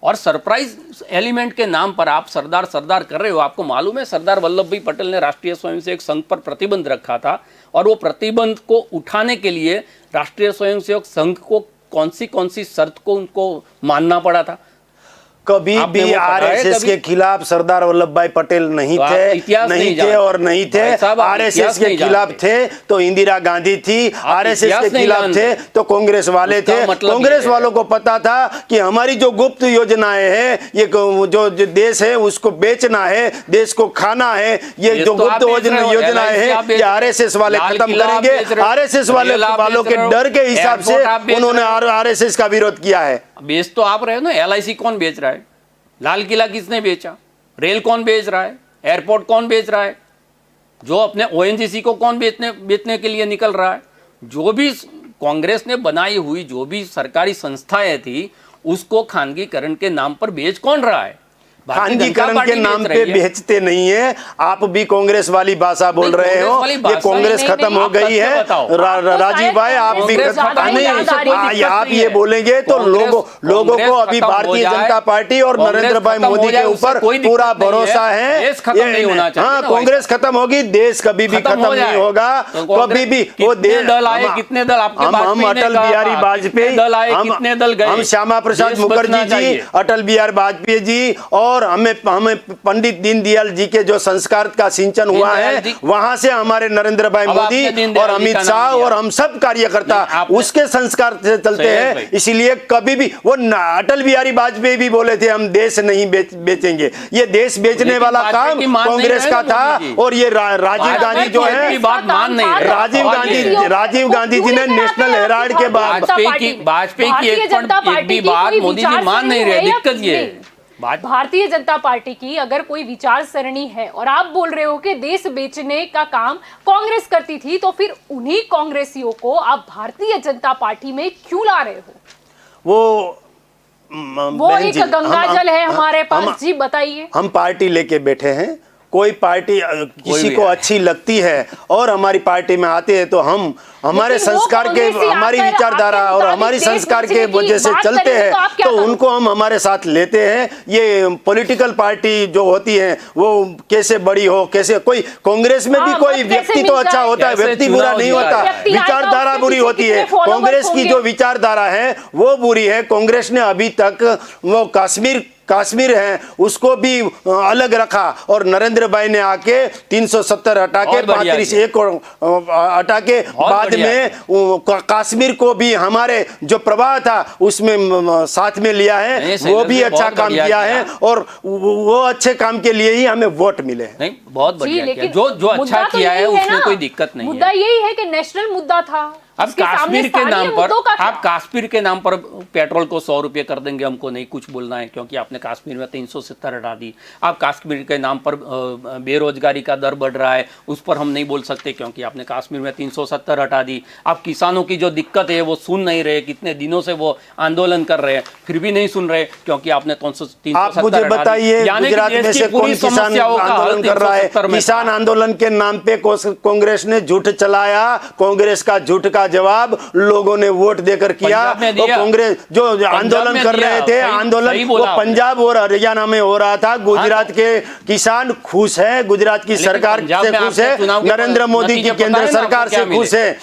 और सरप्राइज एलिमेंट के नाम पर आप सरदार सरदार कर रहे हो। आपको मालूम है सरदार वल्लभ भाई पटेल ने राष्ट्रीय स्वयंसेवक संघ पर प्रतिबंध रखा था, और वो प्रतिबंध को उठाने के लिए राष्ट्रीय स्वयंसेवक संघ को कौन सी शर्त को उनको मानना पड़ा था? कभी आपने भी वो पढ़ा है आरएसएस कभी? के खिलाफ सरदार वल्लभ भाई पटेल नहीं तो आप थे, इतिहास नहीं नहीं थे जानते। और नहीं थे। भाई साहब, आप आरएसएस इतिहास के नहीं खिलाफ जानते। थे तो इंदिरा गांधी थी, आरएसएस इतिहास के नहीं खिलाफ जानते। थे तो कांग्रेस वाले उसका थे। मतलब कांग्रेस ये है। वालों को पता था कि हमारी जो गुप्त योजनाएं हैं, ये जो देश है उसको बेचना है, देश को खाना है, ये जो तो आप गुप्त बेच रहे हो, योजनाएं LIC आप हैं बेच ये रहे हो, आरएसएस वाले लाल खत्म किला आप करेंगे। बेच रहे हो, आरएसएस रेल आप वालों बेच के रहे हो, डर के हिसाब से एयरपोर्ट आप बेच उन्होंने रहे हो। आरएसएस का विरोध किया है। बेच तो आप रहे हो ना। LIC कौन बेच रहा है? लाल किला किसने बेचा? रेल कौन बेच रहा है? एयरपोर्ट कौन बेच रहा है? जो अपने ONGC को कौन बेचने के लिए निकल रहा है? जो भी कांग्रेस ने बनाई हुई जो भी सरकारी संस्थाएं थी उसको खानगीकरण के नाम पर बेच कौन रहा है? खानगीकरण के नाम पे बेचते नहीं है। आप भी कांग्रेस वाली भाषा बोल रहे हो। ये कांग्रेस खत्म हो गई है। राजीव भाई आप भी नहीं, आप ये बोलेंगे तो लोगों को अभी भारतीय जनता पार्टी और नरेंद्र भाई मोदी के ऊपर पूरा भरोसा है। हाँ, कांग्रेस खत्म होगी, देश कभी भी खत्म नहीं होगा। कभी भी वो देश, दल आए, कितने दल आपके हम अटल बिहारी वाजपेयी, कितने दल गए, हम श्यामा प्रसाद मुखर्जी जी, अटल बिहारी वाजपेयी जी, और हमें पंडित दीनदयाल जी के जो संस्कार का सिंचन हुआ है वहां से हमारे नरेंद्र भाई मोदी और अमित शाह और हम सब कार्यकर्ता उसके संस्कार से चलते हैं। इसीलिए कभी भी वो अटल बिहारी वाजपेयी भी बोले थे हम देश नहीं बेचेंगे। ये देश बेचने वाला काम कांग्रेस का था। और ये राजीव गांधी जो है, राजीव गांधी जी ने नेशनल हेराल्ड के बाद वाजपेयी की एक भी बात मोदी जी मान नहीं रहे। दिक्कत ये भारतीय जनता पार्टी की अगर कोई विचार सरणी है और आप बोल रहे हो कि देश बेचने का काम कांग्रेस करती थी, तो फिर उन्हीं कांग्रेसियों को आप भारतीय जनता पार्टी में क्यों ला रहे हो? वो बहन एक जी, गंगा जल है हमारे पास। हम- जी बताइए। हम पार्टी लेके बैठे हैं, कोई पार्टी किसी भी को है। अच्छी लगती है और हमारी पार्टी में आते हैं तो हम हमारे लेकिन वो संस्कार के, कांग्रेसी हमारी आकर विचारधारा आपके और मुताबिक हमारी देश संस्कार बेचने के की वजह से बात चलते करेंगे हैं तो आप क्या तो करोगे? उनको हम हमारे साथ लेते हैं। ये पॉलिटिकल पार्टी जो होती है वो कैसे बड़ी हो, कैसे, कोई कांग्रेस में भी हाँ, कोई मत व्यक्ति कैसे तो मिल अच्छा जाए? होता है, कैसे व्यक्ति बुरा चुनाव नहीं जीता होता, जाए? व्यक्ति आएगा, विचारधारा उसके बुरी पीछे होती है। कितने followers कांग्रेस की होंगे? जो विचारधारा है वो बुरी है। कांग्रेस ने अभी तक वो कश्मीर है उसको भी अलग रखा और नरेंद्र भाई ने आके 370 हटा के बहुत बढ़िया 35 हटा के बाद बढ़िया में कश्मीर को भी हमारे जो प्रभाव था उसमें साथ में लिया नहीं, है। शैलेश वो भी ने अच्छा बहुत काम बढ़िया किया किया। है और वो अच्छे काम के लिए ही हमें वोट मिले हैं। नहीं, बहुत जी, बढ़िया किया। लेकिन जो अच्छा मुद्दा तो किया है यही उसमें ना। कोई दिक्कत नहीं मुद्दा है। यही है कि नेशनल मुद्दा था। अब उसके सामने कश्मीर के स्थानीय नाम पर मुद्दों का क्या? आप कश्मीर के नाम पर पेट्रोल को 100 रुपये कर देंगे, हमको नहीं कुछ बोलना है क्योंकि आपने कश्मीर में 370 हटा दी। आप कश्मीर के नाम पर बेरोजगारी का दर बढ़ रहा है, उस पर हम नहीं बोल सकते क्योंकि आपने कश्मीर में 370 हटा दी। आप किसानों की जो दिक्कत है वो सुन नहीं रहे, कितने दिनों से वो आंदोलन कर रहे हैं फिर भी नहीं सुन रहे क्योंकि आपने 370 आप मुझे बताइए गुजरात में से कौन किसान आंदोलन कर रहा है? किसान आंदोलन के नाम पे कांग्रेस ने झूठ चलाया, कांग्रेस का झूठ का जवाब लोगों ने वोट देकर किया। पंजाब में और दिया। कांग्रेस जो आंदोलन में कर दिया। रहे थे, सही आंदोलन वो बोला आपने। पंजाब और हरियाणा में हो रहा था। गुजरात के किसान खुश है, गुजरात की लेकिन सरकार पंजाब से में खुश आपने है, चुनाव के नरेंद्र मोदी की नतीजे पता केंद्र है ना सरकार आपको क्या से खुश मिले? है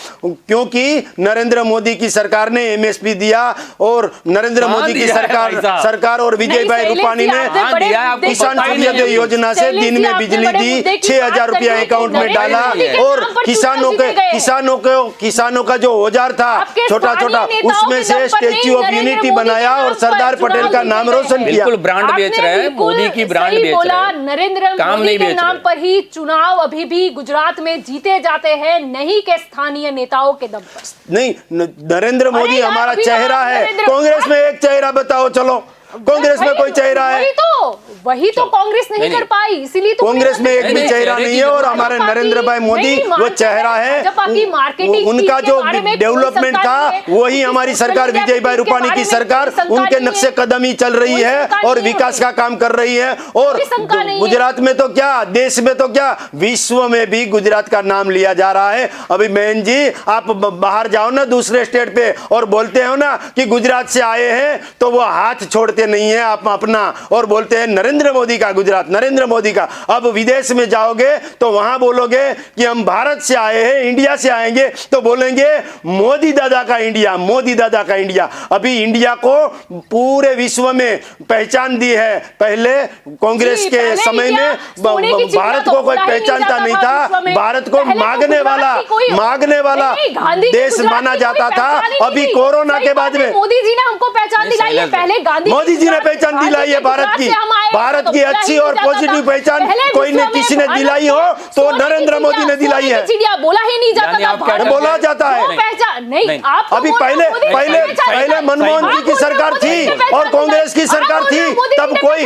क्योंकि नरेंद्र मोदी की सरकार ने एमएसपी दिया और नरेंद्र हाँ, मोदी की दिया है भाई साहब। सरकार और विजय नहीं, भाई शैलेश रूपानी जी, ने आपने हाँ, बड़े दिया है, मुद्दे आपको की किसान पता ही बात सूर्योदय की। योजना से शैलेश दिन जी, में आपने बिजली बड़े दी, मुद्दे की 6,000 बात रुपया करी है अकाउंट कि में नरेंद्र डाला मोदी के और नाम पर किसानों चुनाव के जीते गए। किसानों का जो औजार था आपके छोटा छोटा स्थानीय नेताओं उसमें के से दम पर नहीं, statue of Narendra unity Modi के बनाया नाम और पर सरदार चुनाव पटेल का जीते नाम गए रोशन हैं। किया। बिल्कुल ब्रांड बेच आपने रहे हैं, बिल्कुल मोदी की ब्रांड सही बेच बोला। रहे हैं। नरेंद्र काम मोदी नहीं के बेच नाम रहे। पर ही चुनाव अभी भी गुजरात में जीते जाते हैं, नहीं के स्थानीय नेताओं के दम पर। नहीं, नरेंद्र मोदी यार, हमारा अभी चेहरा आप है। नरेंद्र- कांग्रेस में एक चेहरा बताओ, चलो कांग्रेस में कोई चेहरा है? वही तो कांग्रेस नहीं कर पाई, इसीलिए तो कांग्रेस में एक नहीं, भी नहीं, चेहरा चेहरे नहीं की है और जरूरत हमारे भाजपा नरेंद्र भाई की- मोदी नहीं, वो मानते चेहरा हैं, है। भाजपा की मार्केटिंग उनका टीम जो के बारे में कोई डेवलपमेंट शंका था नहीं है। वही हमारी सोशल सरकार मीडिया विजय भाई के रूपानी बारे की में सरकार कोई शंका उनके नहीं नक्शे है। कदमी चल रही कोई है शंका और नहीं है विकास का काम कर रही है। और कोई शंका नहीं है। गुजरात में तो क्या, देश में तो क्या, विश्व में भी गुजरात का नाम लिया जा रहा है। अभी बहन जी आप बाहर जाओ ना दूसरे स्टेट पे और बोलते हो ना कि गुजरात से आए हैं तो वो हाथ छोड़ते नहीं है आप अपना और बोलते हैं नरेंद्र मोदी का गुजरात, नरेंद्र मोदी का। अब विदेश में जाओगे तो वहां बोलोगे कि हम भारत से आए हैं, इंडिया से आएंगे तो बोलेंगे मोदी दादा का इंडिया, मोदी दादा का इंडिया। अभी इंडिया को पूरे विश्व में पहचान दी है। पहले कांग्रेस जी, के पहले समय इंडिया में सोने की चिड़िया भारत तो को कोई बोला ही नहीं पहचानता जाता नहीं था था। विश्व में। भारत को पहले तो मांगने गुजरात वाला की कोई- नहीं, गांधी जी देश गुजरात माना की जाता कोई था। पहचान ही अभी नहीं। कोरोना सही के बात बाद है, में मोदी जी ने हमको पहचान नहीं, दिलाई है। शैलेश पहले गांधी मोदी जी ने पहचान गांधी दिलाई है भारत गुजरात की। से हम आए हैं, भारत तो की बोला ही अच्छी नहीं और जाता पॉजिटिव था। पहचान पहले कोई ने विश्व में किसी ने भारत दिलाई को हो तो सोने की नरेंद्र मोदी चिड़िया, ने दिलाई सोने है। की चिड़िया बोला ही नहीं जाता यानी था आप क्या भारत कहते को। बोला जाता है। वो पहचान नहीं, नहीं। आप अभी पहले मनमोहन जी की सरकार थी और कांग्रेस की सरकार थी तब कोई।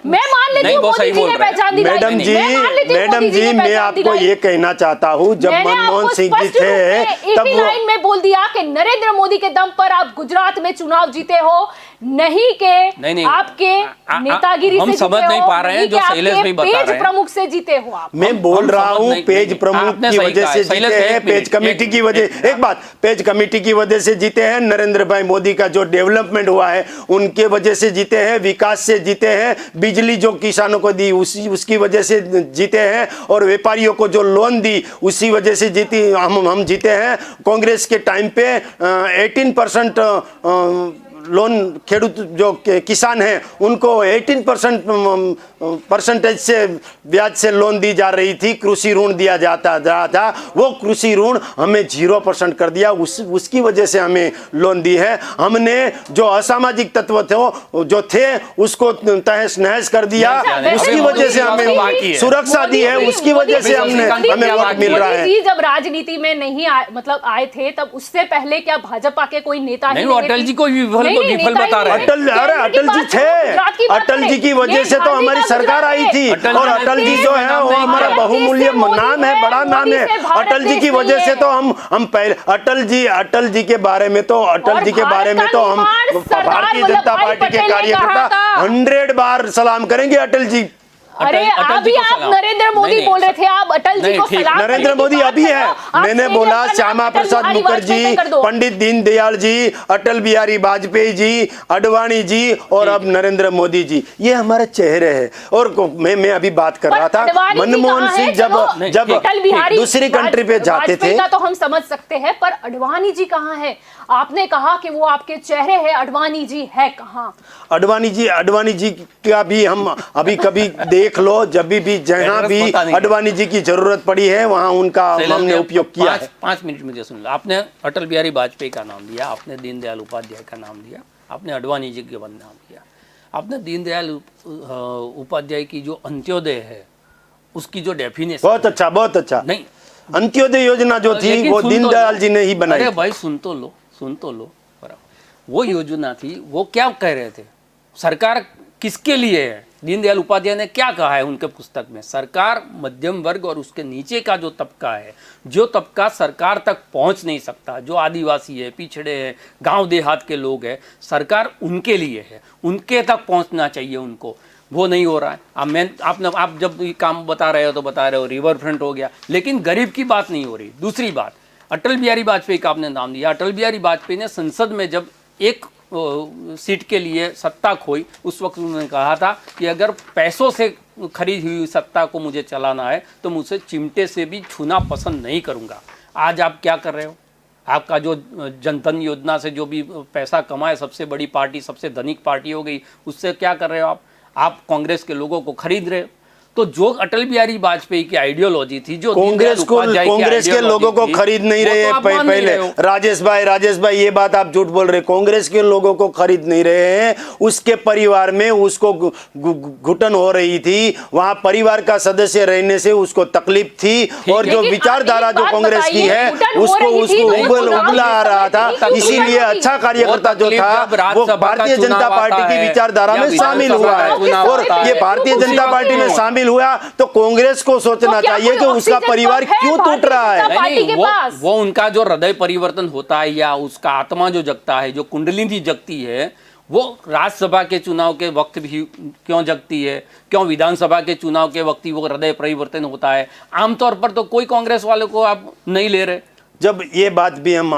मैं मान लेती नहीं, हूँ वो सही मोदी जी बोल ने रहे हैं। पहचान दिलाई। मैडम जी, मैं मान लेती हूँ मैडम मोदी जी ने मैं पहचान आपको दिलाई। ये कहना चाहता हूँ जब मैंने मनमोहन आपको सिंह जी स्पष्ट रूप थे में एक तब ही वो लाइन में बोल दिया कि नरेंद्र मोदी के दम पर आप गुजरात में चुनाव जीते हो, नहीं के नहीं, आपके नेतागिरी हम से समझ जीते नहीं हो, पा रहे हैं नहीं जो कि शैलेश आपके भाई बता पेज रहे हैं। प्रमुख से जीते हो आप। मैं बोल रहा समझ हूँ नहीं- पेज नहीं, प्रमुख आपने की सही वजह कहा से है। जीते शैलेश, हैं, एक पेज मिनट, कमेटी की वजह। एक बात, पेज कमेटी की वजह से जीते हैं। नरेंद्र भाई मोदी का जो डेवलपमेंट हुआ है उनके वजह से जीते हैं, विकास से जीते हैं, बिजली जो किसानों को दी उसकी वजह से जीते हैं और व्यापारियों को जो लोन दी उसी वजह से जीती हम जीते हैं। कांग्रेस के टाइम पे 18% लोन खेडूत जो किसान हैं उनको 18% परसेंटेज से ब्याज से लोन दी जा रही थी, कृषि ऋण दिया जाता था। वो कृषि ऋण हमें 0% कर दिया, उसकी वजह से हमें लोन दी है। हमने जो असामाजिक तत्व थे जो थे उसको तहस नहस कर दिया, उसकी वजह से हमें सुरक्षा दी है, उसकी वजह से हमें वोट मिल रहा है। मोदी जी जब राजनीति में नहीं आए, मतलब आए थे, तब उससे पहले क्या भाजपा के कोई नेता ही नहीं, वो अटल जी को भी विफल को विफल बता रहे हैं। अटल जी थे, अटल जी की वजह से तो हमारी सरकार आई थी। और अटल जी जो है वो हमारा बहुमूल्य नाम है, बड़ा नाम है। अटल जी की वजह से तो हम पहले अटल जी के बारे में तो हम भारतीय जनता पार्टी के कार्यकर्ता 100 बार सलाम करेंगे अटल जी। अरे अभी आप नरेंद्र मोदी बोल रहे थे, आप अटल जी को सलाम नरेंद्र मोदी अभी है, मैंने बोला श्यामा प्रसाद मुखर्जी, पंडित दीनदयाल जी, अटल बिहारी वाजपेयी जी, अडवाणी जी और अब नरेंद्र मोदी जी, ये हमारे चेहरे हैं। और मैं अभी बात कर रहा था, मनमोहन सिंह जब दूसरी कंट्री पे जाते थे तो हम समझ सकते हैं, पर अडवाणी जी कहाँ है? आपने कहा कि वो आपके चेहरे हैं, अडवाणी जी है कहाँ? अडवाणी जी का भी हम अभी कभी देख लो, जब भी जहाँ भी अडवाणी जी की जरूरत पड़ी है वहाँ उनका हमने उपयोग किया है। 5 मिनट मुझे सुन लो। आपने अटल बिहारी वाजपेयी का नाम दिया, आपने दीनदयाल उपाध्याय का नाम दिया, आपने अडवाणी जी का नाम दिया, आपने दीनदयाल उपाध्याय की जो अंत्योदय है उसकी जो डेफिनेशन, बहुत अच्छा नहीं, अंत्योदय योजना जो थी वो दीनदयाल जी ने ही बनाई। अरे भाई सुन तो लो बराबर। वो योजना थी, वो क्या कह रहे थे, सरकार किसके लिए है? दीनदयाल उपाध्याय ने क्या कहा है उनके पुस्तक में? सरकार मध्यम वर्ग और उसके नीचे का जो तबका है, जो तबका सरकार तक पहुंच नहीं सकता, जो आदिवासी है, पिछड़े हैं, गांव देहात के लोग हैं, सरकार उनके लिए है, उनके तक पहुंचना चाहिए उनको। वो नहीं हो रहा है। आप जब ये काम बता रहे हो रिवर फ्रंट हो गया, लेकिन गरीब की बात नहीं हो रही। दूसरी बात, अटल बिहारी वाजपेयी का आपने नाम दिया। अटल बिहारी वाजपेयी ने संसद में जब एक सीट के लिए सत्ता खोई, उस वक्त उन्होंने कहा था कि अगर पैसों से खरीदी हुई सत्ता को मुझे चलाना है तो मुझे चिमटे से भी छूना पसंद नहीं करूंगा। आज आप क्या कर रहे हो? आपका जो जनधन योजना से जो भी पैसा कमाए, सबसे बड़ी पार्टी, सबसे धनिक पार्टी हो गई, उससे क्या कर रहे हो आप कांग्रेस के लोगों को खरीद रहे हो। तो जो अटल बिहारी वाजपेयी की आइडियोलॉजी थी, जो कांग्रेस के लोगों को खरीद नहीं रहे हैं। पहले राजेश भाई ये बात आप झूठ बोल रहे। कांग्रेस के लोगों को खरीद नहीं रहे हैं, उसके परिवार में उसको घुटन हो रही थी, वहां परिवार का सदस्य रहने से उसको तकलीफ थी। और जो विचारधारा जो कांग्रेस की है उसको उबला आ रहा था, इसीलिए अच्छा कार्यकर्ता जो था वो भारतीय जनता पार्टी की विचारधारा में शामिल हुआ है। और ये भारतीय जनता पार्टी में शामिल हुआ तो कांग्रेस को सोचना चाहिए कि उसका परिवार क्यों टूट रहा है। वो उनका जो हृदय परिवर्तन होता है या उसका आत्मा जो जगता है, जो कुंडलिनी जगती है, वो राज्यसभा के चुनाव के वक्त भी क्यों जगती है, क्यों विधानसभा के चुनाव के वक्त ही वो हृदय परिवर्तन होता है? आमतौर पर तो कोई कांग्रेस वालों को आप नहीं ले रहे। जब ये बात भी हम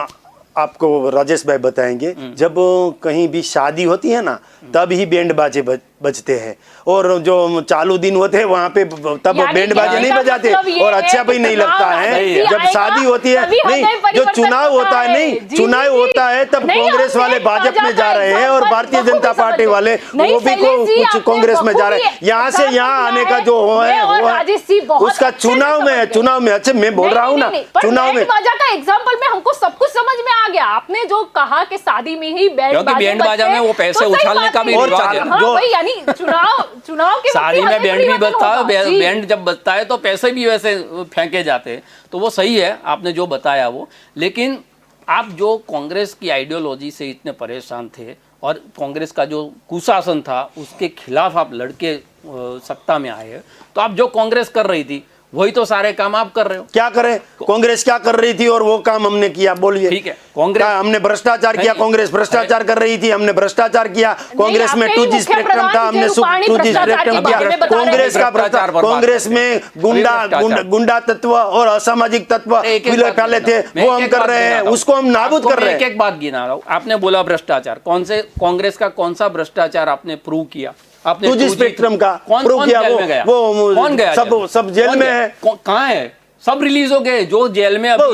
आपको राजेश भाई बताएंगे, जब कहीं भी शादी होती है ना तब ही बैंड बाजे बजते हैं, और जो चालू दिन होते हैं वहाँ पे तब बैंड बाजे नहीं बजाते और अच्छा भी नहीं लगता है। जब शादी होती है, नहीं, जो चुनाव होता है, नहीं चुनाव होता है तब कांग्रेस वाले भाजपा में जा रहे हैं और भारतीय जनता पार्टी वाले वो भी कुछ कांग्रेस में जा रहे हैं। यहाँ से यहाँ आने का जो है वो उसका चुनाव में अच्छा मैं बोल रहा हूँ ना, चुनाव में का एग्जाम्पल में हमको सब कुछ समझ में आ गया। आपने जो कहा कि शादी में ही बैंड बाजा में वो पैसे उछालने का भी रिवाज है। चुनाव के शादी में बैंड भी बजता है, बैंड जब बजता है तो पैसे भी वैसे फेंके जाते हैं, तो वो सही है आपने जो बताया वो। लेकिन आप जो कांग्रेस की आइडियोलॉजी से इतने परेशान थे और कांग्रेस का जो कुशासन था उसके खिलाफ आप लड़के सत्ता में आए, तो आप जो कांग्रेस कर रही थी वही तो सारे काम आप कर रहे हो। क्या करें? कांग्रेस क्या कर रही थी और वो काम हमने किया? बोलिए। ठीक है, कांग्रेस हमने भ्रष्टाचार किया, कांग्रेस भ्रष्टाचार कर रही थी, हमने भ्रष्टाचार किया। कांग्रेस में 2G स्पेक्ट्रम था, हमने 2G स्पेक्ट्रम किया। कांग्रेस का भ्रष्टाचार, कांग्रेस में गुंडा तत्व और असामाजिक तत्व पहले थे, वो हम कर रहे हैं, उसको हम नाबूद कर रहे हैं। एक बात गिना रहा हूं, आपने बोला भ्रष्टाचार, कौन से कांग्रेस का कौन सा भ्रष्टाचार आपने प्रूव किया? आपने 2G स्पेक्ट्रम का प्रूव किया। वो कौन गया? सब जेल में है। कहाँ है? सब रिलीज हो गए जो जेल में अभी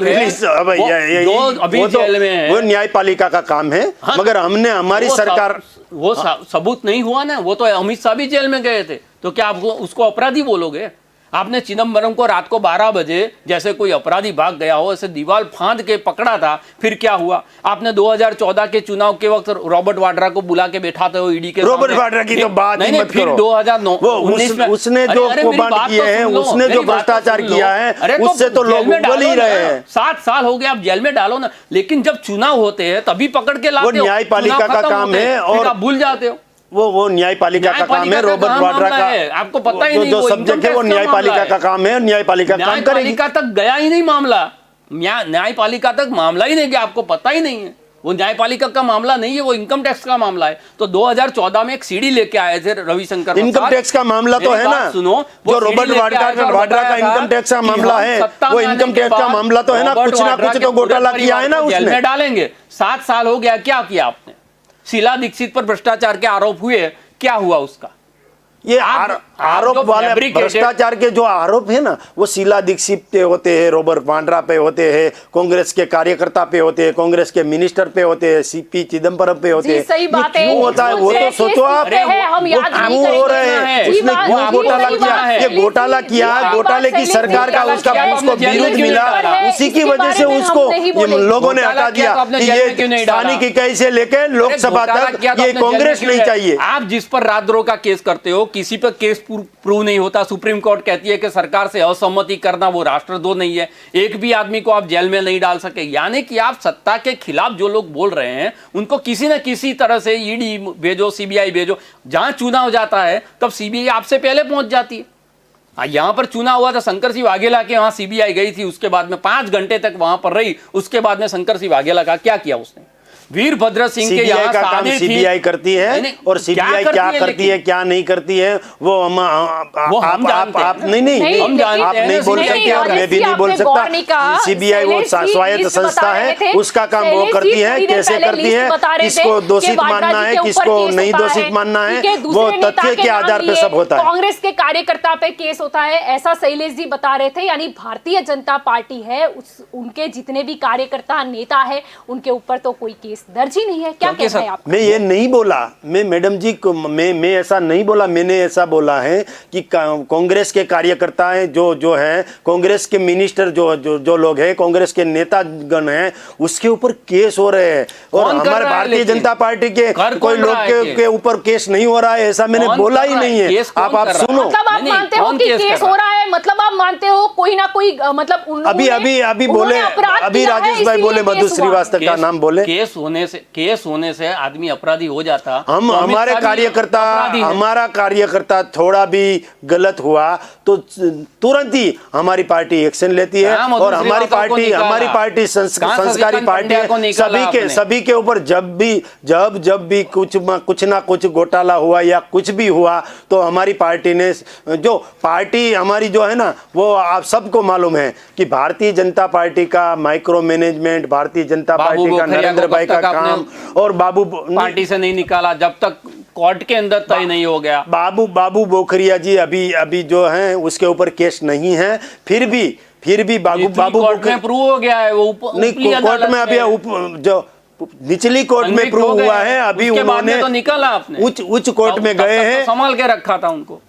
जेल में है, वो न्यायपालिका का काम है। हाँ, मगर हमने हमारी सरकार वो सबूत नहीं हुआ ना, वो तो अमित शाह भी जेल में गए थे, तो क्या आप उसको अपराधी बोलोगे? आपने चिदम्बरम को रात को 12 बजे जैसे कोई अपराधी भाग गया हो ऐसे दीवार फांद के पकड़ा था, फिर क्या हुआ? आपने 2014 के चुनाव के वक्त रॉबर्ट वाड्रा को बुला के बैठाते हो ईडी के रॉबर्ट वाड्रा की तो बात ही मत फिर करो। 2009 में उसने जो कौभांड किए हैं, उसने जो भ्रष्टाचार किया है, उससे तो लोग बोल ही रहे हैं। 7 साल हो गए, आप जेल में डालो ना, लेकिन जब चुनाव होते हैं तभी पकड़ के लाते हो। वो न्यायपालिका का काम है और आप भूल जाते हो वो न्यायपालिका का काम है। रॉबर्ट वाड्रा का आपको पता ही नहीं, जो सब्जेक्ट है वो न्यायपालिका का काम है, न्यायपालिका काम करेगी। न्यायपालिका तक गया ही नहीं मामला, न्यायपालिका तक मामला ही नहीं गया, आपको पता ही नहीं है। वो न्यायपालिका का मामला नहीं है, वो इनकम टैक्स का मामला है। तो 2014 में एक सीडी लेके आए थे रविशंकर। इनकम टैक्स का मामला तो है ना, सुनो, जो रॉबर्ट वाड्रा का इनकम टैक्स का मामला है, वो इनकम टैक्स का मामला तो है ना, कुछ ना कुछ तो घोटाला किया है ना उसने। जेल में डालेंगे। 7 साल हो गया, क्या किया आपने? शीला दीक्षित पर भ्रष्टाचार के आरोप हुए, क्या हुआ उसका? ये आरोप वाले भ्रष्टाचार के जो आरोप है ना, वो शीला दीक्षित पे होते हैं, रॉबर्ट वाड्रा पे होते हैं, कांग्रेस के कार्यकर्ता पे होते हैं, कांग्रेस के मिनिस्टर पे होते हैं, सीपी चिदम्बरम पे होते हैं। सही बात है, क्यों होता है वो तो सोचो आप। हम याद क्यों हो रहे हैं? उसने क्यों घोटाला किया? ये घोटाला किया, घोटाले की सरकार का उसको विरोध मिला, उसी की वजह से उसको लोगों ने हटा दिया। ये स्थानीय इकाई से लेकर लोकसभा तक ये कांग्रेस नहीं चाहिए। आप जिस पर राजद्रोह का केस करते हो, किसी पर केस प्रूव नहीं होता, सुप्रीम कोर्ट कहती है कि सरकार से असहमति करना वो राष्ट्रद्रोह नहीं है, एक भी आदमी को आप जेल में नहीं डाल सके। यानी कि आप सत्ता के खिलाफ जो लोग बोल रहे हैं उनको किसी न किसी तरह से ईडी भेजो, सीबीआई भेजो। जहां चुनाव जाता है तब सीबीआई आपसे पहले पहुंच जाती है। यहां पर चुनाव हुआ था, शंकर सिंह वाघेला के वहां सीबीआई गई थी, उसके बाद में 5 घंटे तक वहां पर रही। उसके बाद में शंकर सिंह वाघेला का क्या किया उसने? वीरभद्र सिंह के यहाँ का काम सीबीआई करती है, और सीबीआई क्या करती है क्या नहीं करती है वो हम आप नहीं हम जानते आप नहीं बोल सकते और मैं भी नहीं बोल सकता। सीबीआई वो स्वायत्त संस्था है, उसका काम वो करती है। कैसे करती है, किसको दोषित मानना है, किसको नहीं दोषित मानना है, वो तथ्य के आधार पर सब होता है। कांग्रेस के कार्यकर्ता पे केस होता है, ऐसा शैलेश जी बता रहे थे। यानी भारतीय जनता पार्टी है, उनके जितने भी कार्यकर्ता नेता है उनके ऊपर तो कोई केस दर्ज ही नहीं है। क्या कहते हैं आप? मैं ये नहीं बोला, मैं मैडम जी को मैं ऐसा नहीं बोला। मैंने ऐसा बोला है कि कांग्रेस के कार्यकर्ता हैं, जो है कांग्रेस के मिनिस्टर, जो लोग हैं, कांग्रेस के नेतागण हैं, उसके ऊपर केस हो रहे हैं। और हमारे भारतीय जनता पार्टी के कोई लोग के ऊपर केस नहीं हो रहा है, ऐसा मैंने बोला ही नहीं है। आप सुनो, मतलब आप मानते हो कि केस हो रहा है, मतलब आप मानते हो कोई ना कोई, मतलब अभी बोले, अभी राजेश भाई बोले, मधु श्रीवास्तव का नाम बोले। केस होने से आदमी अपराधी हो जाता। हम हमारे कार्यकर्ता, हमारा कार्यकर्ता थोड़ा भी गलत हुआ तो तुरंत ही हमारी पार्टी एक्शन लेती है। और हमारी पार्टी संस्कारी पार्टी है। सभी के ऊपर जब भी कुछ ना कुछ घोटाला हुआ या कुछ भी हुआ तो हमारी पार्टी ने, जो पार्टी हमारी जो है ना, वो आप सबको मालूम है कि भारतीय जनता पार्टी का micro management, Bharatiya Janata party का नरेंद्र भाई का काम, और बाबू पार्टी से नहीं निकाला जब तक कोर्ट के अंदर तय नहीं हो गया। बाबू बोखरिया जी अभी जो हैं उसके ऊपर केस नहीं है, फिर भी बाबू कोर्ट में प्रूव हो गया है। वो नहीं, कोर्ट में अभी जो निचली कोर्ट में प्रूव हुआ है, अभी उन्होंने तो निकाला आपने उच्च कोर्ट में गए हैं। संभाल के रखा था उनको।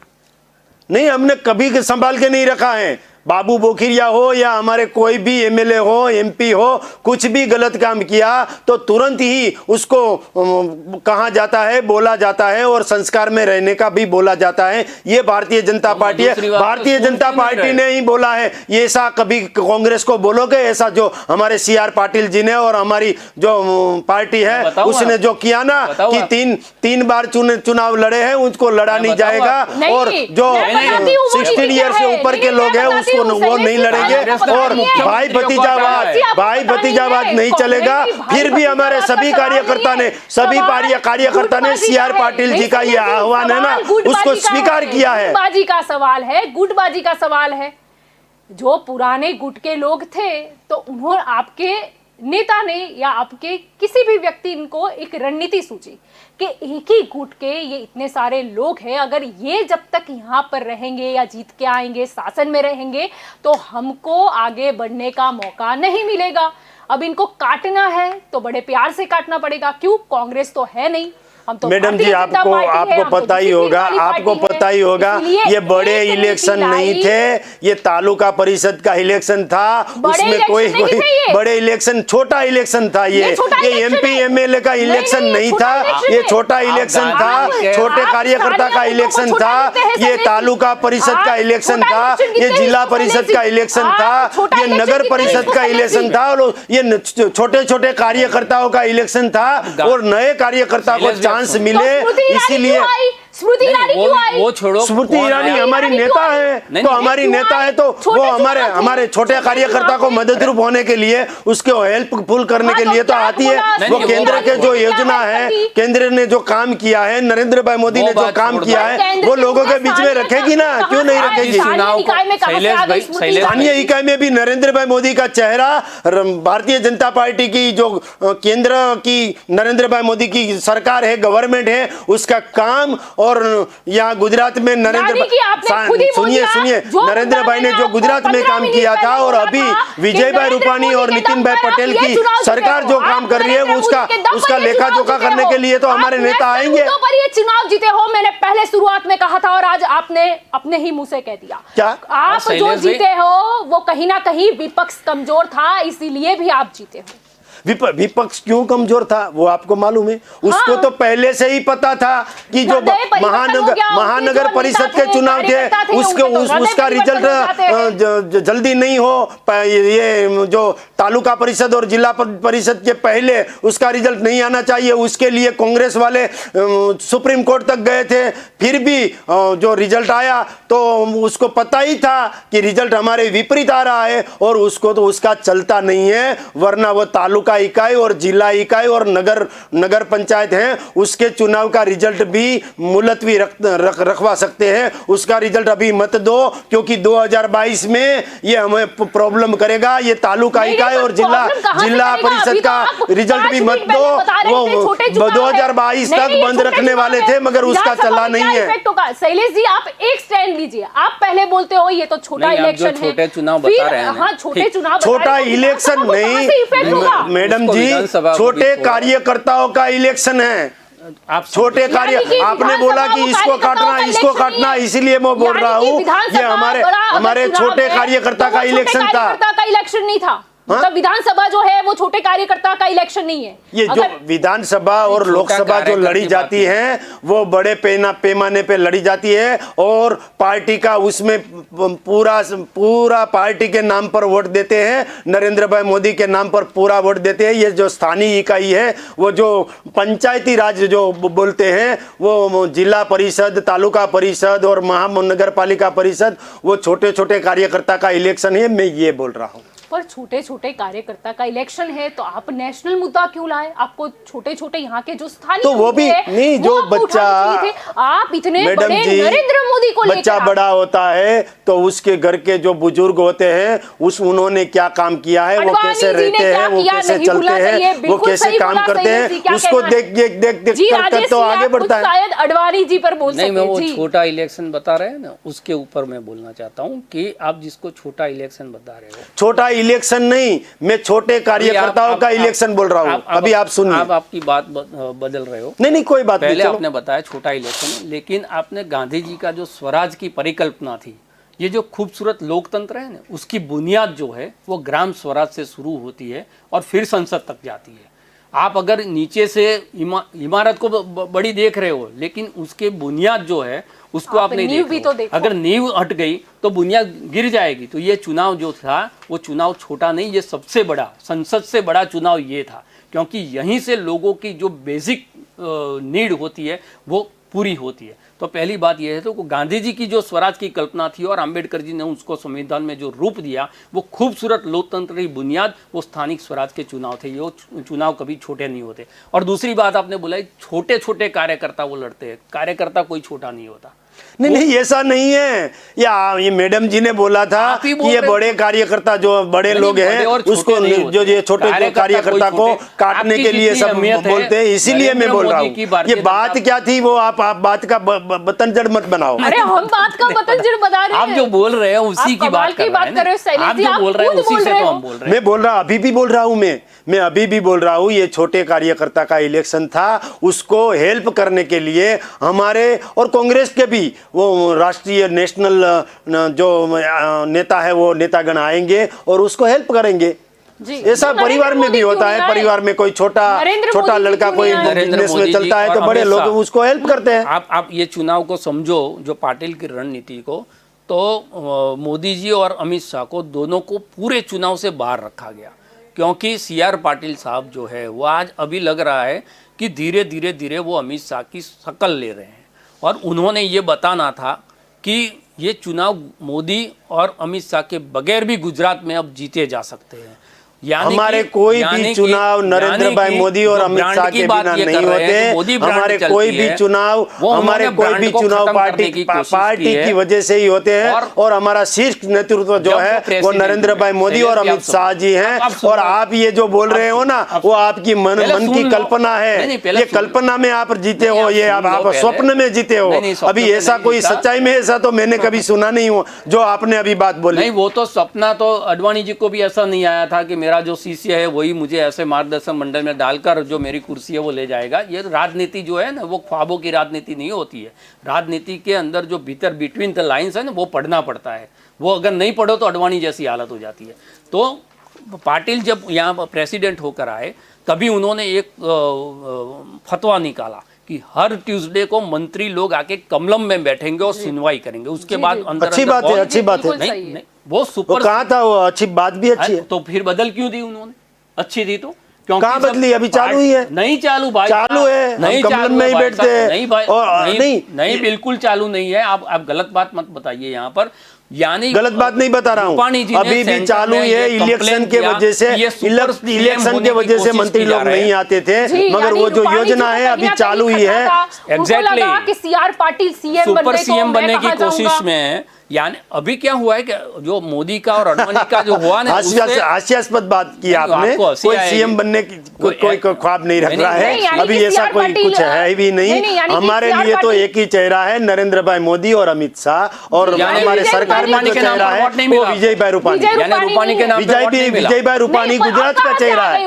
नहीं, हमने कभी संभाल के नहीं रखा है। बाबू बोखरिया हो या हमारे कोई भी एमएलए हो, एमपी हो, कुछ भी गलत काम किया तो तुरंत ही उसको कहा जाता है, बोला जाता है, और संस्कार में रहने का भी बोला जाता है। ये भारतीय जनता पार्टी है। भारतीय जनता पार्टी ने ही बोला है। ये ऐसा कभी कांग्रेस को बोलोगे, ऐसा जो हमारे CR पाटिल जी ने और हमारी जो पार्टी है उसने जो किया ना कि तीन बार चुनाव लड़े हैं, उसको लड़ा नहीं जाएगा। और जो 16 ईयर से ऊपर के लोग हैं वो नहीं लड़ेंगे। और भाई भतीजावाद नहीं चलेगा। फिर भी हमारे सभी कार्यकर्ता ने CR पाटिल जी का ये आह्वान है ना, उसको स्वीकार किया है। गुटबाजी का सवाल है। जो पुराने गुट के लोग थे तो उन्होंने, आपके नेता ने या आपके किसी भी व्यक्ति को एक रणनीति सूझी कि एक ही गुट के ये इतने सारे लोग हैं, अगर ये जब तक यहाँ पर रहेंगे या जीत के आएंगे, शासन में रहेंगे, तो हमको आगे बढ़ने का मौका नहीं मिलेगा। अब इनको काटना है तो बड़े प्यार से काटना पड़ेगा। क्यों? कांग्रेस तो है नहीं, हम तो मैडम जी, भारतीय जनता आपको पार्टी है, आपको हम तो पता ही डिसिप्लिन होगा, वाली आपको पार्टी पता ही है। होगा, इसलिए ये बड़े एक कमेटी इलेक्शन नहीं लाई। थे, ये तालुका परिषद का इलेक्शन था। बड़े उसमें इलेक्शन कोई नहीं थे ये। बड़े इलेक्शन, छोटा इलेक्शन था ये छोटा इलेक्शन एमपी है। एमएलए का इलेक्शन नहीं, नहीं छोटा था, इलेक्शन ये है। छोटा इलेक्शन था, आप छोटे आप कार्यकर्ता सारे का लोगों को इलेक्शन छोटा था, गिनते हैं ये शैलेश जी। तालुका परिषद का आप इलेक्शन छोटा था, इलेक्शन ये गिनते जिला हैं परिषद शैलेश का जी। इलेक्शन आप था, छोटा ये इलेक्शन नगर गिनते हैं परिषद का शैलेश इलेक्शन जी। था, और ये छोटे छोटे कार्यकर्ताओं का इलेक्शन था, और नए कार्यकर्ता को शैलेश जी, आप चांस सुनो। मिले, तो स्मृति ईरानी इसीलिए क्यों आई? स्मृति ईरानी क्यों आई? वो छोड़ो, स्मृति कौन ईरानी आया? हमारी ईरानी नेता क्यों आई? है, नहीं, तो नहीं, हमारी क्यों नेता आई? है, तो छोटे वो हमारे चुनाव थे। हमारे छोटे छोटे कार्यकर्ता चुनाव को थे। मददरूप होने के लिए, उसको हेल्पफुल करने हाँ, के तो लिए तो क्या आती है। बोला? वो नहीं, केंद्र वो के बात जो छोड़ो। योजना है, केंद्र ने जो काम किया है, नरेंद्र भाई मोदी वो ने जो बात काम छोड़ किया दो। है, वो लोगों के बीच में रखेगी ना, क्यों नहीं रखेगी? चुनाव को- शैलेश भाई, स्थानीय इकाई में भी नरेंद्र भाई मोदी का चेहरा, भारतीय जनता पार्टी की जो केंद्र की नरेंद्र भाई मोदी की सरकार है, गवर्नमेंट है, उसका काम, और यहाँ गुजरात में नरेंद्र सुनिए नरेंद्र भाई ने जो गुजरात में काम किया था, और अभी विजय भाई रूपाणी और नितिन भाई पटेल की सरकार जो काम कर रही है, उसका लेखा जोखा करने के लिए तो हमारे नेता आएंगे। पर ये चुनाव जीते हो, मैंने पहले शुरुआत में कहा था, और आज आपने अपने ही मुंह से कह दिया। क्या? आप जो शैलेश भाई- जीते हो वो कहीं ना कहीं विपक्ष कमजोर था, इसीलिए भी आप जीते हो। विपक्ष क्यों कमजोर था वो आपको मालूम है? उसको हाँ। तो पहले से ही पता था कि जो हृदय परिवर्तन हो गया, महानगर उनके जो परिषद नेता के चुनाव थे, कार्यकर्ता थे, उसके उनके तो हृदय उसका परिवर्तन हो जाते हैं। रिजल्ट जल्दी नहीं हो, ये जो तालुका परिषद और जिला परिषद के पहले उसका रिजल्ट नहीं आना चाहिए, उसके लिए कांग्रेस वाले सुप्रीम कोर्ट तक गए थे, फिर भी जो रिजल्ट आया तो उसको पता ही था कि रिजल्ट हमारे विपरीत आ रहा है, और उसको तो उसका चलता नहीं है, वरना वो तालुका इकाई और जिला इकाई और नगर पंचायत हैं, उसके चुनाव का रिजल्ट भी मुलतवी रखवा सकते हैं। उसका रिजल्ट अभी मत दो, क्योंकि 2022 में ये हमें प्रॉब्लम करेगा। ये तालुका इकाई और जिला परिषद का रिजल्ट भी मत दो, वो 2022 तक बंद रखने वाले थे, मगर उसका चला नहीं है। शैलेश जी, आप एक स्टैंड लीजिए। आप पहले बोलते हो ये तो छोटा नहीं, आप जो इलेक्शन है, छोटे चुनाव बता रहे हैं ना, हाँ, छोटे ठीक। चुनाव छोटा इलेक्शन नहीं मैडम उसको जी, विधानसभा को छोटे भी छोड़ा। कार्यकर्ताओं का इलेक्शन है। आप छोटे कार्य, यानी कि आपने बोला कि इसको काटना, इसको काटना, इसीलिए मैं बोल रहा हूँ, ये हमारे छोटे कार्यकर्ता का इलेक्शन था। इलेक्शन नहीं था, मतलब विधानसभा जो है वो छोटे कार्यकर्ता का इलेक्शन नहीं है। ये जो विधानसभा और छोटा लोकसभा जो कार्यकर्ता लड़ी की जाती बात है, वो बड़े पैमाने पे लड़ी जाती है, और पार्टी का उसमें पूरा पार्टी के नाम पर वोट देते हैं, नरेंद्र भाई मोदी के नाम पर पूरा वोट देते हैं। ये जो स्थानीय इकाई है, वो जो पंचायती राज जो बोलते हैं, वो जिला परिषद, तालुका परिषद और महानगर पालिका परिषद, वो छोटे छोटे कार्यकर्ता का इलेक्शन है। मैं ये बोल रहा हूँ। पर छोटे छोटे कार्यकर्ता का इलेक्शन है तो आप नेशनल मुद्दा क्यों लाए? आपको छोटे छोटे यहाँ के जो स्थानीय तो वो भी नहीं, जो बच्चा, आप इतने मैडम बड़े जी, नरेंद्र मोदी को लेकर बच्चा बड़ा होता है तो उसके घर के जो बुजुर्ग होते हैं, उन्होंने क्या काम किया है, वो कैसे रहते हैं, वो कैसे चलते हैं, वो कैसे काम करते हैं, उसको देख कर तो आगे बढ़ता है। शायद अडवाणी जी पर बोल नहीं, मैं वो सकते हैं। छोटा इलेक्शन बता रहे हैं ना, उसके ऊपर मैं बोलना चाहता हूँ कि आप जिसको छोटा इलेक्शन बता रहे हो, छोटा इलेक्शन नहीं, मैं छोटे कार्यकर्ताओं का इलेक्शन बोल रहा हूँ। अभी आप सुनिए, आप आपकी बात बदल रहे हो। नहीं कोई बात नहीं, पहले चलो। आपने बताया छोटा इलेक्शन, लेकिन आपने गांधी जी का जो स्वराज की परिकल्पना थी, ये जो खूबसूरत लोकतंत्र है ना, उसकी बुनियाद जो है वो ग्राम स्वराज से शुरू होती है और फिर संसद तक जाती है। आप अगर नीचे से इमारत को बड़ी देख रहे हो, लेकिन उसके बुनियाद जो है उसको आप नहीं देख रहे हो। अगर नींव हट गई तो बुनियाद गिर जाएगी। तो ये चुनाव जो था वो चुनाव छोटा नहीं, ये सबसे बड़ा, संसद से बड़ा चुनाव ये था, क्योंकि यहीं से लोगों की जो बेसिक नीड होती है वो पूरी होती है। तो पहली बात यह है तो गांधी जी की जो स्वराज की कल्पना थी और अंबेडकर जी ने उसको संविधान में जो रूप दिया, वो खूबसूरत लोकतंत्र की बुनियाद वो स्थानिक स्वराज के चुनाव थे। ये चुनाव कभी छोटे नहीं होते। और दूसरी बात आपने बोला छोटे छोटे कार्यकर्ता वो लड़ते हैं, कार्यकर्ता कोई छोटा नहीं होता। नहीं ऐसा नहीं है। ये मैडम जी ने बोला था कि ये बड़े कार्यकर्ता जो बड़े लोग हैं उसको जो ये छोटे कार्यकर्ता को काटने के लिए सब बोलते हैं, इसीलिए मैं बोल रहा हूँ। ये बात क्या थी वो आप बात का बतन जड़ मत बनाओ। अरे हम बात का बतन जड़ बता रहे हैं, आप जो बोल रहे हैं उसी की बात कर रहे हैं। आप जो बोल रहे हैं उसी से तो हम बोल रहे हैं। मैं बोल रहा अभी भी बोल रहा हूँ, मैं अभी भी बोल रहा हूँ, ये छोटे कार्यकर्ता का इलेक्शन था, उसको हेल्प करने के लिए हमारे और कांग्रेस के भी वो राष्ट्रीय नेशनल जो नेता है वो नेतागण आएंगे और उसको हेल्प करेंगे। ऐसा तो परिवार में भी होता है, परिवार में कोई छोटा लड़का कोई बिजनेस में चलता है तो बड़े लोग उसको हेल्प करते हैं। आप ये चुनाव को समझो जो पाटिल की रणनीति को, तो मोदी जी और अमित शाह को दोनों को पूरे चुनाव से बाहर रखा गया, क्योंकि CR पाटिल साहब जो है वो आज अभी लग रहा है कि धीरे धीरे वो अमित शाह की शक्ल ले रहे हैं, और उन्होंने ये बताना था कि ये चुनाव मोदी और अमित शाह के बगैर भी गुजरात में अब जीते जा सकते हैं। हमारे कोई भी चुनाव नरेंद्र भाई मोदी और अमित शाह के बिना नहीं होते। हमारे कोई भी चुनाव पार्टी की वजह से ही होते हैं, और हमारा शीर्ष नेतृत्व जो है वो नरेंद्र भाई मोदी और अमित शाह जी हैं। और आप ये जो बोल रहे हो ना वो आपकी मन की कल्पना है, ये कल्पना में आप जीते हो, ये आप स्वप्न में जीते हो। अभी ऐसा कोई सच्चाई में ऐसा तो मैंने कभी सुना नहीं हो जो आपने अभी बात बोली। नहीं, वो तो सपना तो अडवाणी जी को भी ऐसा नहीं आया था कि मेरा जो शिष्य है वही मुझे ऐसे मार्गदर्शन मंडल में डालकर जो मेरी कुर्सी है वो ले जाएगा। ये राजनीति जो है ना वो ख्वाबों की राजनीति नहीं होती है। राजनीति के अंदर जो भीतर बिटवीन द लाइंस है ना वो पढ़ना पड़ता है। वो अगर नहीं पढ़ो तो अडवाणी जैसी हालत हो जाती है। तो पाटिल जब यहाँ प्रेसिडेंट होकर आए तभी उन्होंने एक फतवा निकाला कि हर ट्यूसडे को मंत्री लोग आके कमलम में बैठेंगे और सुनवाई करेंगे। उसके बाद अंदर अच्छी बात है, अच्छी बात है। नहीं, वो सुपर कहा था, वो अच्छी बात भी अच्छी है। तो फिर बदल क्यों दी उन्होंने? अच्छी थी तो कहाँ बदली? अभी चालू ही है। नहीं चालू भाई, चालू है, नहीं कमलम में ही बैठते हैं। नहीं भाई, और नहीं बिल्कुल चालू नहीं है। आप गलत बात मत बताइए यहाँ पर, यानी गलत बात नहीं बता रहा हूँ, अभी भी चालू है। इलेक्शन के वजह से मंत्री लोग नहीं आते थे, मगर वो जो योजना है अभी चालू ही है। Exactly CR Patil super CM बनने की कोशिश में है। यानी अभी क्या हुआ है कि जो मोदी का और अडवाणी का जो हुआ ना, हास्यास्पद बात की आपने। कोई सीएम बनने की कोई ख्वाब नहीं रख रहा है अभी, ऐसा कोई कुछ है भी नहीं। हमारे लिए तो एक ही चेहरा है, नरेंद्र भाई मोदी और अमित शाह, और हमारे सरकार में जो चेहरा है वो विजय भाई रूपाणी। विजय भाई रूपाणी गुजरात का चेहरा है,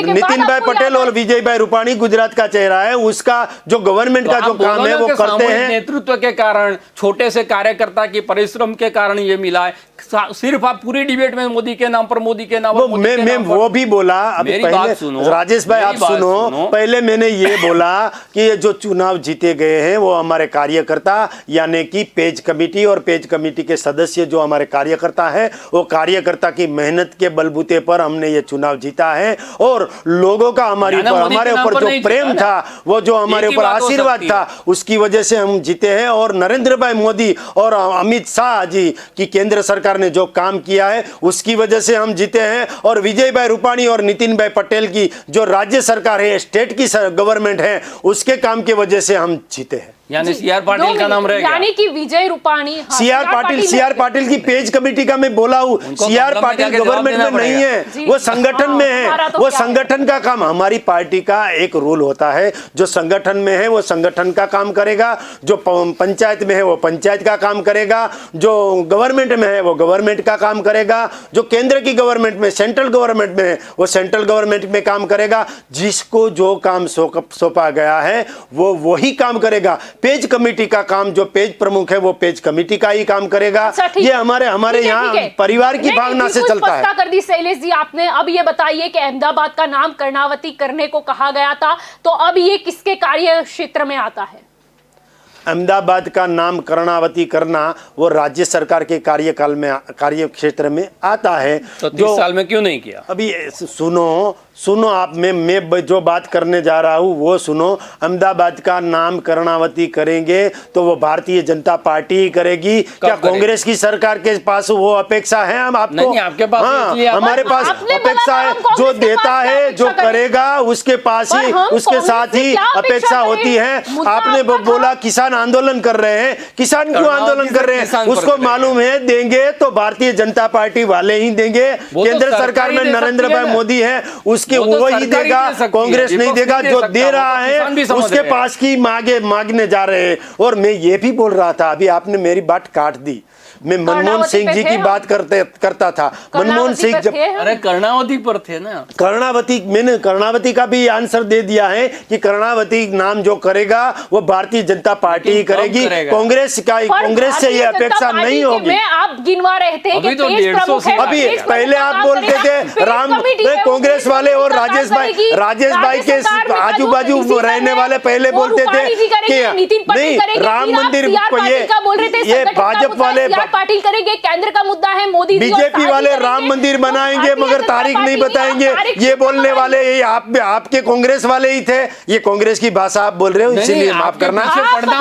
नितिन भाई पटेल और विजय भाई रूपाणी गुजरात का चेहरा है। उसका जो गवर्नमेंट का जो काम है वो करते हैं। नेतृत्व के कारण, छोटे से कार्यकर्ता के परिश्रम के कारण ये मिला है। सिर्फ आप पूरी डिबेट में मोदी के नाम पर मैं वो भी बोला। अभी पहले राजेश भाई आप सुनो, पहले मैंने ये बोला कि ये जो चुनाव जीते गए हैं वो हमारे कार्यकर्ता, यानी कि पेज कमेटी और पेज कमेटी के सदस्य जो हमारे कार्यकर्ता है, वो कार्यकर्ता की मेहनत के बलबूते पर हमने ये चुनाव जीता है। और लोगों का हमारे ऊपर जो प्रेम था, वो जो हमारे ऊपर आशीर्वाद था, उसकी वजह से हम जीते हैं। और नरेंद्र भाई मोदी और अमित शाह जी की केंद्र सरकार ने जो काम किया है उसकी वजह से हम जीते हैं। और विजय भाई रूपाणी और नितिन भाई पटेल की जो राज्य सरकार है, स्टेट की गवर्नमेंट है, उसके काम की वजह से हम जीते हैं। यानी CR पाटिल का नाम रहेगा, यानी कि विजय रूपाणी। CR पाटिल की पेज कमेटी का मैं बोला हूँ। CR पाटिल गवर्नमेंट में नहीं है, वो संगठन में है। वो संगठन का काम, हमारी पार्टी का एक रूल होता है, जो संगठन में है वो संगठन का काम करेगा, जो पंचायत में है वो पंचायत का काम करेगा, जो गवर्नमेंट में है वो गवर्नमेंट का काम करेगा, जो केंद्र की गवर्नमेंट में, सेंट्रल गवर्नमेंट में है वो सेंट्रल गवर्नमेंट में काम करेगा। जिसको जो काम सौंपा गया है वो वही काम करेगा। पेज कमेटी का काम, जो पेज प्रमुख है वो पेज कमेटी का ही काम करेगा। ये हमारे यहाँ परिवार की भावना से चलता है। कर दी शैलेश जी आपने। अब ये बताइए कि अहमदाबाद का नाम कर्णावती करने को कहा गया था, तो अब ये किसके कार्य क्षेत्र में आता है? अहमदाबाद का नाम कर्णावती करना वो राज्य सरकार के कार्यकाल में, कार्य क्षेत्र में आता है। तो 30 साल में क्यों नहीं किया? अभी सुनो आप, मैं जो बात करने जा रहा हूँ वो सुनो। अहमदाबाद का नाम कर्णावती करेंगे तो वो भारतीय जनता पार्टी ही करेगी। क्या कांग्रेस की सरकार के पास वो अपेक्षा है? हम आपको नहीं, आपके पास हाँ, हमारे पास अपेक्षा है। जो देता है, जो करेगा, उसके पास ही, उसके साथ ही अपेक्षा होती है। आपने बोला किसान आंदोलन कर रहे हैं, किसान क्यों आंदोलन कर रहे हैं, उसको मालूम है देंगे तो भारतीय जनता पार्टी वाले ही देंगे। केंद्र सरकार में नरेंद्र भाई मोदी है, उसके वो ही देगा, कांग्रेस नहीं देगा। जो दे रहा है उसके पास की मांगने जा रहे हैं। और मैं ये भी बोल रहा था, अभी आपने मेरी बात काट दी, मैं मनमोहन सिंह जी की बात करता था। मनमोहन सिंह जब अरे कर्णावती पर थे ना, कर्णावती, मैंने कर्णावती का भी आंसर दे दिया है कि कर्णावती नाम जो करेगा वो भारतीय जनता पार्टी ही करेगी, कांग्रेस से ये अपेक्षा नहीं होगी। आप गिनवा रहे थे अभी तो 150 सीट, अभी पहले आप बोलते थे राम, कांग्रेस वाले और राजेश भाई के आजू बाजू रहने वाले पहले बोलते थे कि नहीं राम मंदिर को ये भाजपा वाले पाटिल करेंगे, केंद्र का मुद्दा है मोदी, बीजेपी वाले राम मंदिर बनाएंगे मगर तारीख नहीं बताएंगे, ये बोलने वाले ये आपके कांग्रेस वाले ही थे। ये कांग्रेस की भाषा आप बोल रहे हो, इसीलिए माफ करना।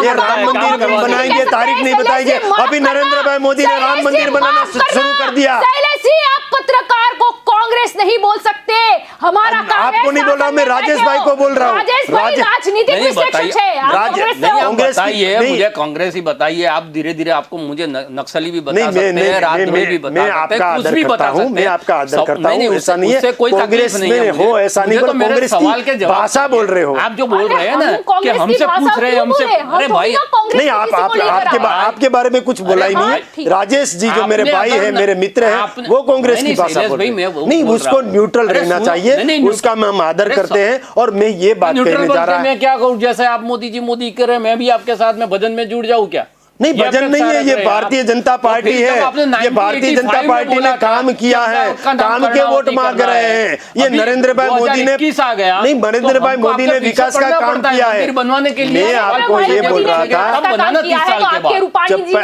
ये राम मंदिर बनाएंगे, तारीख नहीं बताएंगे। अभी नरेंद्र भाई मोदी ने राम मंदिर बनाना शुरू कर दिया। आप पत्रकार को कांग्रेस नहीं बोल सकते, हमारा आपको नहीं बोल रहा, मैं राजेश भाई को बोल रहा हूँ। राजनीतिक विश्लेषक है, कांग्रेस बताइए, मुझे कांग्रेस ही बताइए। आप धीरे धीरे आपको मुझे नक्सली भी बता सकते हैं, राजद्रोही भी बता सकते हैं, कुछ भी बता सकते हैं। मैं आपका आदर करता हूं, ऐसा नहीं है कांग्रेस में हो, ऐसा नहीं, पर कांग्रेस सवाल के की भाषा बोल रहे हो आप, जो बोल रहे हैं ना कि हमसे पूछ रहे हैं, हमसे, अरे भाई नहीं, आपके बारे में कुछ बोला ही नहीं है। राजेश जी जो मेरे भाई है, मेरे मित्र हैं, वो कांग्रेस की भाषा बोल रहे हैं। नहीं, उसको न्यूट्रल रहना चाहिए, उसका हम आदर करते हैं। और मैं ये बात कहने जा रहा हूं, मैं क्या कहूं, जैसे आप मोदी जी मोदी कर रहे हैं, मैं भी आपके साथ में भजन में जुड़ जाऊं क्या? नहीं, भजन नहीं है, ये भारतीय जनता पार्टी है। ये भारतीय जनता पार्टी ने काम किया है, काम के वोट मांग रहे हैं। ये नरेंद्र भाई मोदी ने नहीं, नरेंद्र भाई मोदी ने विकास का काम किया है बनवाने के लिए। मैं आपको ये बोल रहा था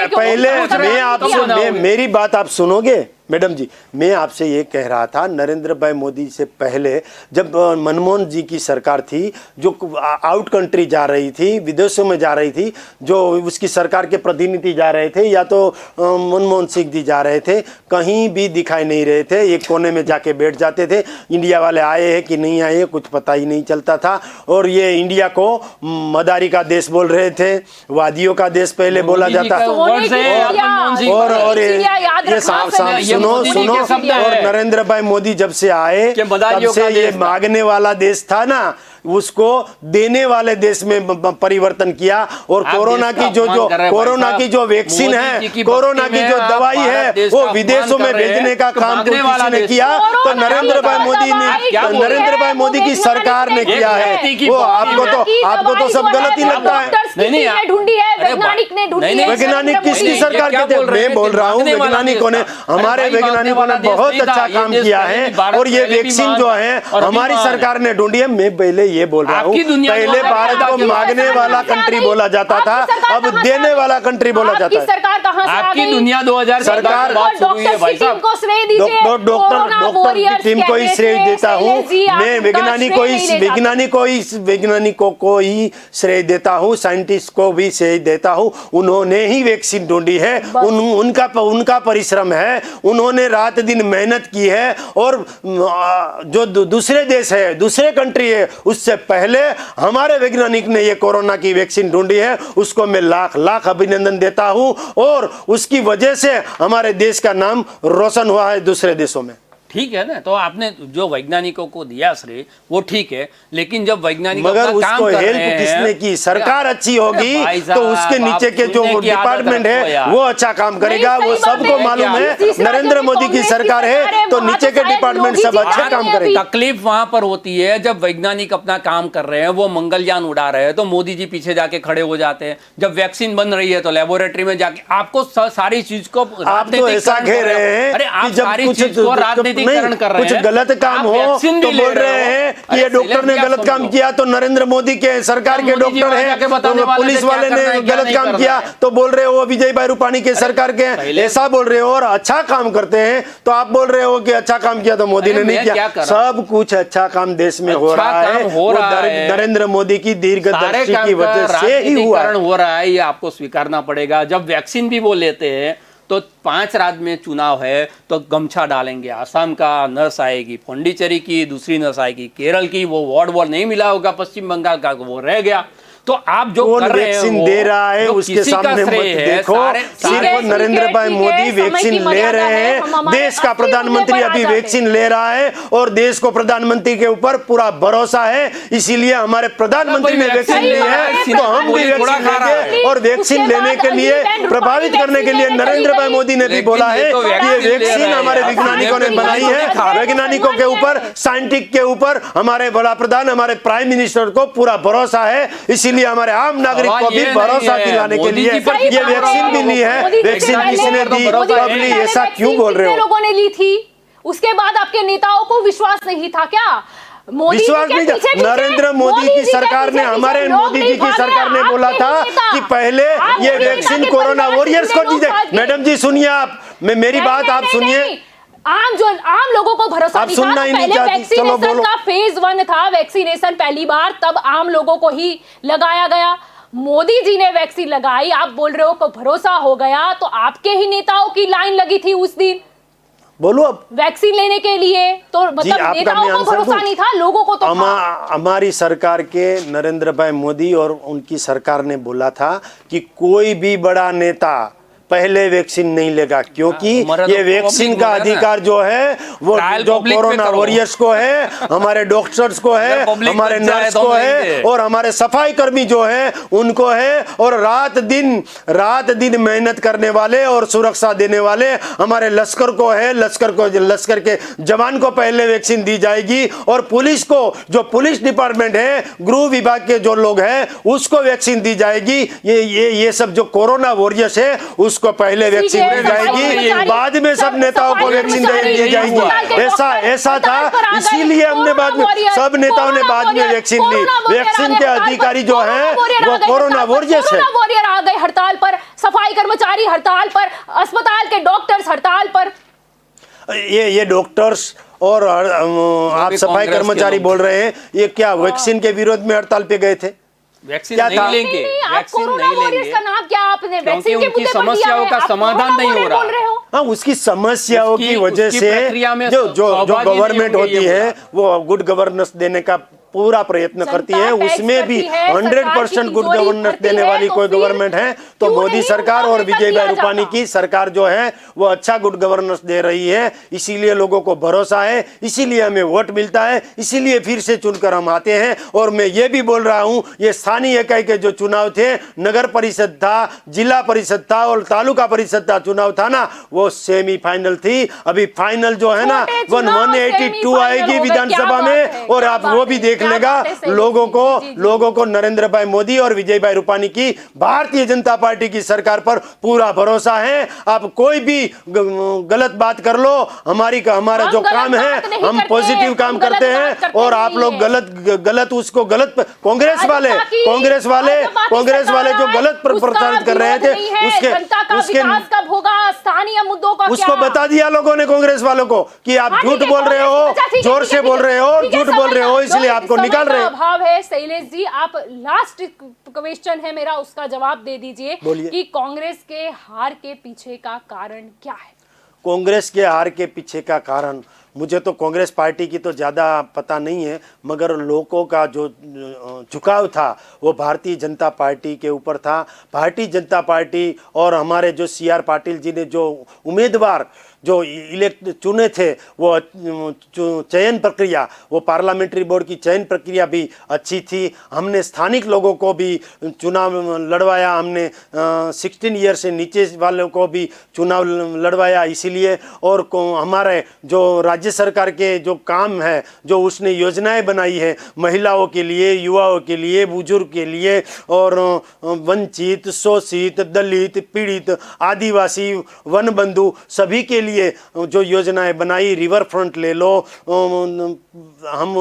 पहले, मैं आपसे, मेरी बात आप सुनोगे मैडम जी, मैं आपसे ये कह रहा था, नरेंद्र भाई मोदी से पहले जब मनमोहन जी की सरकार थी, जो आउट कंट्री जा रही थी, विदेशों में जा रही थी, जो उसकी सरकार के प्रतिनिधि जा रहे थे या तो मनमोहन सिंह जी जा रहे थे, कहीं भी दिखाई नहीं रहे थे, एक कोने में जाके बैठ जाते थे। इंडिया वाले आए हैं कि नहीं आए कुछ पता ही नहीं चलता था। और ये इंडिया को मदारी का देश बोल रहे थे, वादियों का देश पहले बोला जाता। और ये सुनो, और नरेंद्र भाई मोदी जब से आए तब से ये मांगने वाला देश था ना, उसको देने वाले देश में परिवर्तन किया। और कोरोना की जो वैक्सीन है, कोरोना की जो दवाई है, वो विदेशों में भेजने का काम किसी ने किया तो नरेंद्र भाई मोदी ने, नरेंद्र भाई मोदी की सरकार ने किया है। वो आपको तो सब गलत ही लगता है। वैज्ञानिक किसकी सरकार के थे? मैं बोल रहा हूँ वैज्ञानिकों ने, हमारे वैज्ञानिकों ने बहुत अच्छा काम किया है। और ये वैक्सीन जो है हमारी सरकार ने ढूंढी है। मैं पहले ये बोल रहा हूँ, पहले भारत को मांगने वाला कंट्री बोला जाता था, अब देने वाला कंट्री बोला जाता है। सरकार कहां से आ गई? आपकी दुनिया 2000 सरकार डॉक्टर को श्रेय दीजिए, डॉक्टर की टीम को ही श्रेय देता हूँ मैं, वैज्ञानिकों को ही श्रेय देता हूँ, साइंटिस्ट को भी श्रेय देता हूँ। उन्होंने ही वैक्सीन ढूंढी है, उनका परिश्रम है, उन्होंने रात दिन मेहनत की है। और जो दूसरे देश है, दूसरे कंट्री है, उससे पहले हमारे वैज्ञानिक ने ये कोरोना की वैक्सीन ढूंढी है, उसको मैं लाख लाख अभिनंदन देता हूं। और उसकी वजह से हमारे देश का नाम रोशन हुआ है दूसरे देशों में। ठीक है ना, तो आपने जो वैज्ञानिकों को दिया श्रेय वो ठीक है, लेकिन जब वैज्ञानिक मगर उसको हेल्प किसने की? सरकार अच्छी होगी तो उसके नीचे के जो डिपार्टमेंट है वो अच्छा काम करेगा, वो सबको मालूम है। नरेंद्र मोदी की सरकार है तो नीचे के डिपार्टमेंट सब अच्छे काम करेंगे। तकलीफ वहां पर होती है जब वैज्ञानिक अपना काम कर रहे हैं, वो मंगलयान उड़ा रहे हैं, तो मोदी जी पीछे जाके खड़े हो जाते हैं। जब वैक्सीन बन रही है तो लेबोरेटरी में जाके आपको सारी चीज को, आप तो ऐसा कह रहे हैं, अरे आप सारी चीज को राजनीतिक कुछ गलत काम हो तो बोल रहे हैं कि ये डॉक्टर ने गलत काम किया तो नरेंद्र मोदी के सरकार के डॉक्टर हैं, पुलिस वाले ने गलत काम किया तो बोल रहे हो विजय भाई रूपाणी के सरकार के, ऐसा बोल रहे हो। और अच्छा काम करते हैं तो आप बोल रहे हो कि अच्छा काम किया तो मोदी ने नहीं किया। सब कुछ अच्छा काम देश में हो रहा है, नरेंद्र मोदी की दीर्घदर्शी की वजह से ही हो रहा है, ये आपको स्वीकारना पड़ेगा। जब वैक्सीन भी वो लेते हैं तो 5 राज्य में चुनाव है तो गमछा डालेंगे, आसाम का नर्स आएगी, पौंडीचेरी की दूसरी नर्स आएगी, केरल की वो वार्ड नहीं मिला होगा, पश्चिम बंगाल का वो रह गया। तो आप जो कौन कर रहे वैक्सीन हो, दे रहा है जो उसके किसी का सामने मत श्रेय है, देखो। सिर्फ नरेंद्र भाई मोदी वैक्सीन ले रहे हैं, देश का प्रधानमंत्री अभी वैक्सीन ले रहा है और देश को प्रधानमंत्री के ऊपर पूरा भरोसा है, इसीलिए हमारे प्रधानमंत्री ने वैक्सीन ली है तो हम भी वैक्सीन लेंगे। और वैक्सीन लेने के लिए, प्रभावित करने के लिए नरेंद्र भाई मोदी ने भी बोला है कि ये वैक्सीन हमारे वैज्ञानिकों ने बनाई है, वैज्ञानिकों के ऊपर, साइंटिस्ट के ऊपर हमारे बड़ा प्रधान, हमारे प्राइम मिनिस्टर को पूरा भरोसा है, इसीलिए हमारे आम नागरिक को भी भरोसा दिलाने के लिए ये वैक्सीन भी ली है। वैक्सीन किसने दी, कब ली, ऐसा क्यों बोल रहे हो? लोगों ने ली थी, उसके बाद आपके नेताओं को विश्वास नहीं था क्या? विश्वास नहीं था। नरेंद्र मोदी की सरकार ने, हमारे मोदी जी की सरकार ने बोला था कि पहले ये वैक्सीन कोरोना वॉरियर्स को दी जाए। मैडम जी सुनिए, आप मेरी बात आप सुनिए। आम लोगों को भरोसा नहीं था। पहले वैक्सीनेशन का फेज 1 था, वैक्सीनेशन पहली बार, तब आम लोगों को ही लगाया गया। मोदी जी ने वैक्सीन लगाई, आप बोल रहे हो को भरोसा हो गया, तो आपके ही नेताओं की लाइन लगी थी उस दिन, बोलो अब, वैक्सीन लेने के लिए। तो मतलब नेताओं को भरोसा नहीं था, लोगों को तो हमारी सरकार के नरेंद्र भाई मोदी और उनकी सरकार ने बोला था कि कोई भी बड़ा नेता पहले वैक्सीन नहीं लेगा, क्योंकि ये वैक्सीन का अधिकार जो है वो जो कोरोना वॉरियर्स को है, हमारे डॉक्टर्स को है, हमारे नर्स को है और हमारे सफाई कर्मी जो है उनको है, और रात दिन मेहनत करने वाले और सुरक्षा देने वाले हमारे लश्कर को है। लश्कर के जवान को पहले वैक्सीन दी जाएगी, और पुलिस को, जो पुलिस डिपार्टमेंट है, गृह विभाग के जो लोग हैं उसको वैक्सीन दी जाएगी। ये सब जो कोरोना वॉरियर्स है उसको पहले वैक्सीन दी जाएगी, बाद में सब नेताओं को वैक्सीन दी जाएगी। ऐसा था, इसीलिए हमने बाद में, सब नेताओं ने बाद में वैक्सीन ली। वैक्सीन के अधिकारी जो है वो कोरोना वॉरियर्स है। वॉरियर आ गए हड़ताल पर, सफाई कर्मचारी हड़ताल पर, अस्पताल के डॉक्टर्स हड़ताल पर। ये डॉक्टर्स और आप सफाई कर्मचारी बोल रहे हैं, ये क्या वैक्सीन के विरोध में हड़ताल पे गए थे? वैक्सीन नहीं लेंगे, वैक्सीन नहीं लेंगे, का नाम क्या आपने क्योंकि उनकी समस्याओं का समाधान नहीं हो रहा। हाँ, उसकी समस्याओं की वजह से जो गवर्नमेंट होती है वो गुड गवर्नेंस देने का पूरा प्रयत्न करती है, उसमें भी 100% गुड गवर्नेंस देने वाली कोई गवर्नमेंट है तो मोदी सरकार और विजय भाई रूपानी की सरकार जो है वो अच्छा गुड गवर्नेंस दे रही है। इसीलिए लोगों को भरोसा है, इसीलिए हमें वोट मिलता है, इसीलिए फिर से चुनकर हम आते हैं। और मैं ये भी बोल रहा हूँ, ये स्थानीय इकाई के जो चुनाव थे, नगर परिषद था, जिला परिषद था और तालुका परिषद का चुनाव था ना, वो सेमीफाइनल थी। अभी फाइनल जो है ना 182 आएगी विधानसभा में, और आप वो भी देख लेगा। लोगों को नरेंद्र भाई मोदी और विजय भाई रूपानी की भारतीय जनता पार्टी की सरकार पर पूरा भरोसा है। आप कोई भी गलत बात कर लो, हमारा जो काम है हम पॉजिटिव काम करते हैं, और आप लोग गलत उसको गलत, कांग्रेस वाले जो गलत प्रचारित कर रहे थे उसके कब होगा, स्थानीय मुद्दों का उसको बता दिया लोगों ने, कांग्रेस वालों को, कि आप झूठ बोल रहे हो, जोर से बोल रहे हो, झूठ बोल रहे हो, इसलिए आपको निकाल रहे हैं। अभाव है। शैलेश जी, आप लास्ट क्वेश्चन है मेरा, उसका जवाब दे दीजिए कि कांग्रेस के हार के पीछे का कारण क्या है? कांग्रेस के हार के पीछे का कारण, मुझे तो कांग्रेस पार्टी की तो ज़्यादा पता नहीं है, मगर लोगों का जो झुकाव था वो भारतीय जनता पार्टी के ऊपर था। भारतीय जनता पार्टी और हमारे जो CR पाटिल जी ने जो उम्मीदवार जो चुने थे, वो चयन प्रक्रिया, वो पार्लियामेंट्री बोर्ड की चयन प्रक्रिया भी अच्छी थी। हमने स्थानिक लोगों को भी चुनाव लड़वाया, हमने 16 ईयर से नीचे वालों को भी चुनाव लड़वाया, इसीलिए। और हमारे जो राज्य सरकार के जो काम है, जो उसने योजनाएं बनाई है महिलाओं के लिए, युवाओं के लिए, बुजुर्ग के लिए, और वंचित, शोषित, दलित, पीड़ित, आदिवासी, वन बंधु सभी के लिए जो योजनाएं बनाई, रिवर फ्रंट ले लो, हम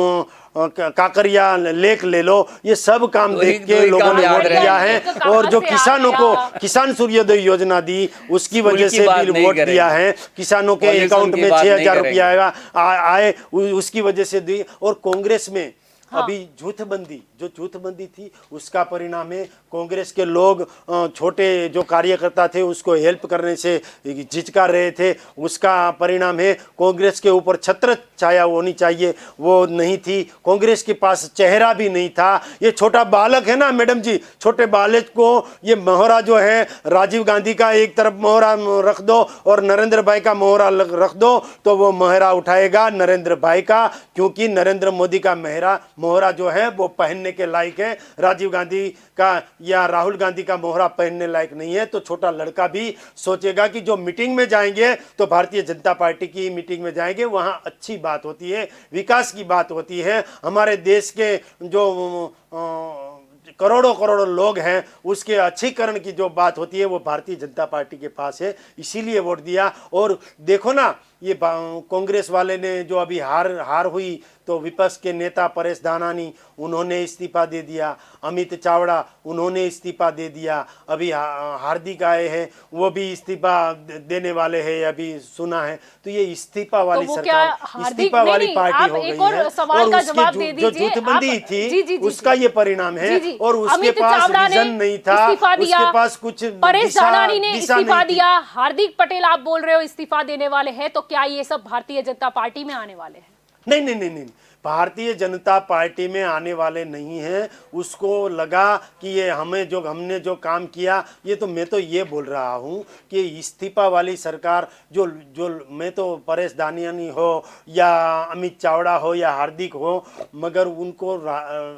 काकरिया लेक ले लो, ये सब काम देख के लोगों ने वोट दिया है। और जो किसानों को किसान सूर्योदय योजना दी, उसकी वजह से भी वोट दिया है। किसानों के अकाउंट में 6,000 रुपया आए, उसकी वजह से दी। और कांग्रेस में अभी जूथबंदी, जो जूथबंदी थी उसका परिणाम है। कांग्रेस के लोग छोटे जो कार्यकर्ता थे उसको हेल्प करने से झिझका रहे थे, उसका परिणाम है। कांग्रेस के ऊपर छत्र छाया होनी चाहिए, वो नहीं थी। कांग्रेस के पास चेहरा भी नहीं था। ये छोटा बालक है ना मैडम जी, छोटे बालक को ये मोहरा जो है राजीव गांधी का एक तरफ मोहरा रख दो और नरेंद्र भाई का मोहरा रख दो तो वो मोहरा उठाएगा नरेंद्र भाई का, क्योंकि नरेंद्र मोदी का मोहरा जो है वो पहनने के लायक है, राजीव गांधी का या राहुल गांधी का मोहरा पहनने लायक नहीं है। तो छोटा लड़का भी सोचेगा कि जो मीटिंग में जाएंगे तो भारतीय जनता पार्टी की मीटिंग में जाएंगे, वहां अच्छी बात होती है, विकास की बात होती है, हमारे देश के जो करोड़ों करोड़ों लोग हैं उसके अच्छीकरण की जो बात होती है वो भारतीय जनता पार्टी के पास है, इसीलिए वोट दिया। और देखो ना, ये कांग्रेस वाले ने जो अभी हार हुई तो विपक्ष के नेता परेश दानानी उन्होंने इस्तीफा दे दिया, अमित चावड़ा उन्होंने इस्तीफा दे दिया, अभी हार्दिक आए हैं वो भी इस्तीफा देने वाले हैं, अभी सुना है। तो ये इस्तीफा वाली तो सरकार, इस्तीफा वाली पार्टी हो गई है। और उसकी जो जूथबंदी थी उसका ये परिणाम है। और उसके पास विजन नहीं था, उसके पास कुछ परेश दानानी ने इस्तीफा नहीं दिया, हार्दिक पटेल आप बोल रहे हो इस्तीफा देने वाले हैं, तो क्या ये सब भारतीय जनता पार्टी में आने वाले हैं? नहीं नहीं नहीं नहीं, भारतीय जनता पार्टी में आने वाले नहीं हैं। उसको लगा कि ये हमने जो काम किया, ये तो मैं तो ये बोल रहा हूँ कि इस्तीफा वाली सरकार जो मैं तो परेश दानियानी हो या अमित चावड़ा हो या हार्दिक हो, मगर उनको